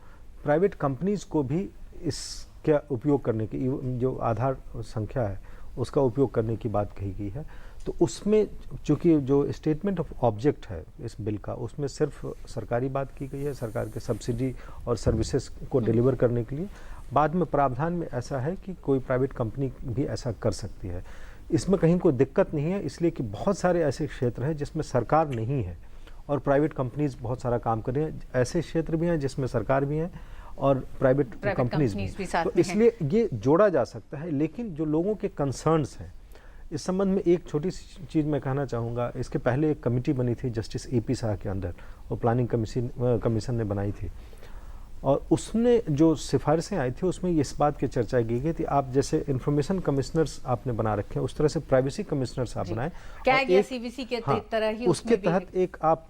private companies को भी इसका उपयोग करने की, जो आधार संख्या है उसका उपयोग करने की बात कही गई है। तो उसमें चूँकि जो स्टेटमेंट ऑफ ऑब्जेक्ट है इस बिल का, उसमें सिर्फ सरकारी बात की गई है, सरकार के सब्सिडी और सर्विसेज को डिलीवर करने के लिए। बाद में प्रावधान में ऐसा है कि कोई प्राइवेट कंपनी भी ऐसा कर सकती है। इसमें कहीं कोई दिक्कत नहीं है, इसलिए कि बहुत सारे ऐसे क्षेत्र हैं जिसमें सरकार नहीं है और प्राइवेट कंपनीज बहुत सारा काम कर रही हैं। ऐसे क्षेत्र भी हैं जिसमें सरकार भी है और प्राइवेट कंपनीज भी साथ तो में इसलिए ये जोड़ा जा सकता है। लेकिन जो लोगों के कंसर्न्स हैं, इस संबंध में एक छोटी सी चीज़ मैं कहना चाहूँगा। इसके पहले एक कमेटी बनी थी जस्टिस AP शाह के अंदर, और प्लानिंग कमीशन ने बनाई थी, और उसने जो सिफारिशें आई थी उसमें इस बात की चर्चा की गई थी, आप जैसे इंफॉर्मेशन कमिश्नर्स आपने बना रखे हैं उस तरह से प्राइवेसी कमिश्नर्स आप बनाएं, CVC के तरह ही उसके तहत एक आप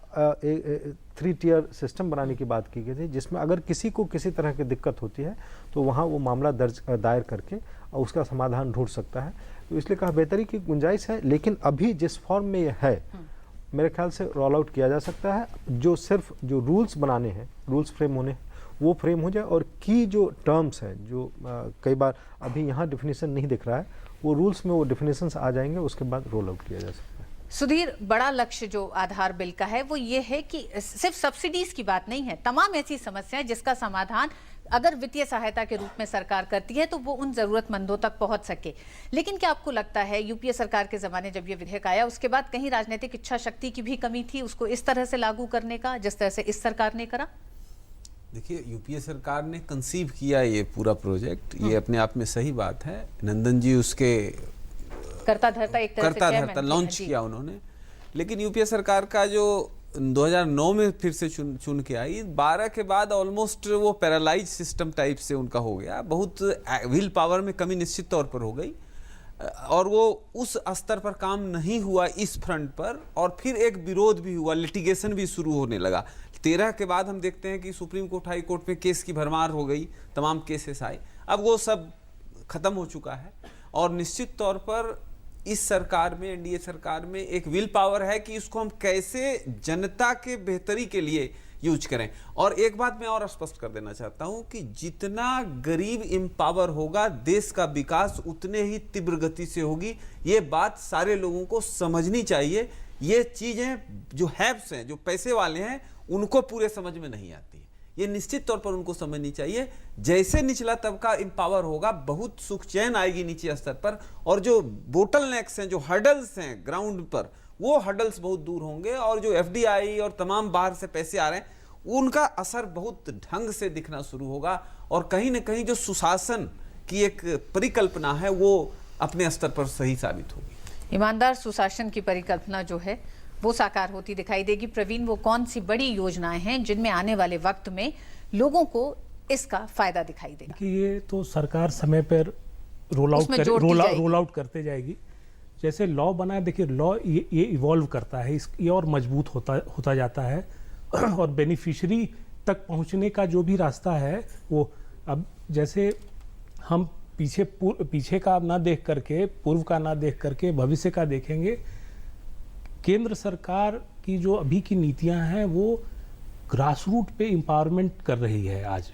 3 टियर सिस्टम बनाने की बात की गई थी, जिसमें अगर किसी को किसी तरह की दिक्कत होती है तो वहाँ वो मामला दायर करके और उसका समाधान ढूंढ सकता है। तो इसलिए कहा बेहतरी की गुंजाइश है, लेकिन अभी जिस फॉर्म में ये है मेरे ख्याल से रोल आउट किया जा सकता है। जो सिर्फ जो रूल्स बनाने हैं, रूल्स फ्रेम होने, वो फ्रेम हो जाए, और की जो टर्म्स हैं जो कई बार अभी यहाँ डिफिनीशन नहीं दिख रहा है, वो रूल्स में वो डिफिनीशंस आ जाएंगे, उसके बाद रोल आउट किया जा सकता है। सुधीर, बड़ा लक्ष्य जो आधार बिल का है वो ये है कि सिर्फ सब्सिडीज की बात नहीं है, तमाम ऐसी समस्याएं जिसका समाधान अगर वित्तीय सहायता के रूप में सरकार करती है तो वो उन जरूरतमंदों तक पहुंच सके। लेकिन क्या आपको लगता है यूपीए सरकार के जमाने जब ये विधेयक आया उसके बाद कहीं राजनीतिक इच्छा शक्ति की भी कमी थी उसको इस तरह से लागू करने का जिस तरह से इस सरकार ने करा? देखिए, यूपीए सरकार ने कंसीव किया ये पूरा प्रोजेक्ट, ये अपने आप में सही बात है। नंदन जी उसके करता धरता लॉन्च किया उन्होंने, लेकिन यूपीए सरकार का जो 2009 में फिर से चुन के आई, 12 के बाद ऑलमोस्ट वो पैरालाइज सिस्टम टाइप से उनका हो गया। बहुत व्हील पावर में कमी निश्चित तौर पर हो गई और वो उस स्तर पर काम नहीं हुआ इस फ्रंट पर, और फिर एक विरोध भी हुआ, लिटिगेशन भी शुरू होने लगा। 13 के बाद हम देखते हैं कि सुप्रीम कोर्ट, हाई कोर्ट में केस की भरमार हो गई, तमाम केसेस आए, अब वो सब खत्म हो चुका है। और निश्चित तौर पर इस सरकार में, एनडीए सरकार में एक विल पावर है कि इसको हम कैसे जनता के बेहतरी के लिए यूज करें। और एक बात मैं और स्पष्ट कर देना चाहता हूं कि जितना गरीब एम्पावर होगा, देश का विकास उतने ही तीव्र गति से होगी। ये बात सारे लोगों को समझनी चाहिए। ये चीजें जो हैव्स हैं, जो पैसे वाले हैं, उनको पूरे समझ में नहीं आती। ये निश्चित तौर पर उनको समझनी चाहिए। जैसे निचला तबका एम्पावर होगा, बहुत सुख चैन आएगी नीचे स्तर पर, और जो बोटलनेक्स हैं, जो हर्डल्स हैं ग्राउंड पर, वो हर्डल्स बहुत दूर होंगे, और जो एफडीआई और तमाम बाहर से पैसे आ रहे हैं उनका असर बहुत ढंग से दिखना शुरू होगा, और कहीं ना कहीं जो सुशासन की एक परिकल्पना है वो अपने स्तर पर सही साबित होगी। ईमानदार सुशासन की परिकल्पना जो है वो साकार होती दिखाई देगी। प्रवीण, वो कौन सी बड़ी योजनाएं हैं जिनमें आने वाले वक्त में लोगों को इसका फायदा दिखाई देगा? कि ये तो सरकार समय पर रोल आउट करते जाएगी। जैसे लॉ बना है, देखिए लॉ ये इवॉल्व करता है, ये और मजबूत होता जाता है, और बेनिफिशियरी तक पहुंचने का जो भी रास्ता है वो, अब जैसे हम पीछे का ना देख करके, पूर्व का ना देख करके भविष्य का देखेंगे। केंद्र सरकार की जो अभी की नीतियां हैं वो ग्रास रूट पे एम्पावरमेंट कर रही है आज,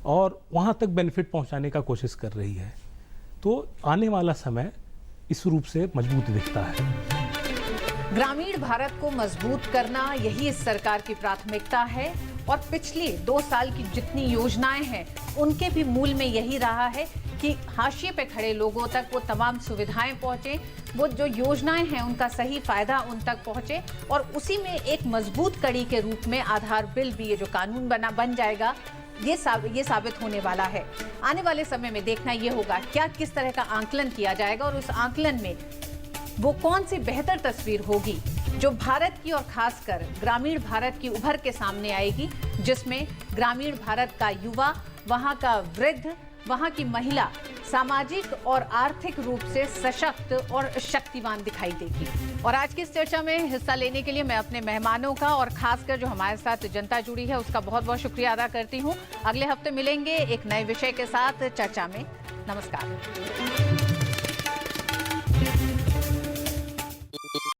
और वहां तक बेनिफिट पहुंचाने का कोशिश कर रही है। तो आने वाला समय इस रूप से मजबूत दिखता है। ग्रामीण भारत को मजबूत करना, यही इस सरकार की प्राथमिकता है, और पिछले 2 साल की जितनी योजनाएं हैं उनके भी मूल में यही रहा है कि हाशिए पे खड़े लोगों तक वो तमाम सुविधाएं पहुंचे, वो जो योजनाएं हैं उनका सही फायदा उन तक पहुंचे, और उसी में एक मजबूत कड़ी के रूप में आधार बिल भी, ये जो कानून बन जाएगा, ये साबित होने वाला है। आने वाले समय में देखना ये होगा क्या किस तरह का आंकलन किया जाएगा, और उस आंकलन में वो कौन सी बेहतर तस्वीर होगी जो भारत की और खासकर ग्रामीण भारत की उभर के सामने आएगी, जिसमें ग्रामीण भारत का युवा, वहां का वृद्ध, वहां की महिला सामाजिक और आर्थिक रूप से सशक्त और शक्तिवान दिखाई देगी। और आज की इस चर्चा में हिस्सा लेने के लिए मैं अपने मेहमानों का और खासकर जो हमारे साथ जनता जुड़ी है उसका बहुत बहुत शुक्रिया अदा करती हूँ। अगले हफ्ते मिलेंगे एक नए विषय के साथ चर्चा में। नमस्कार।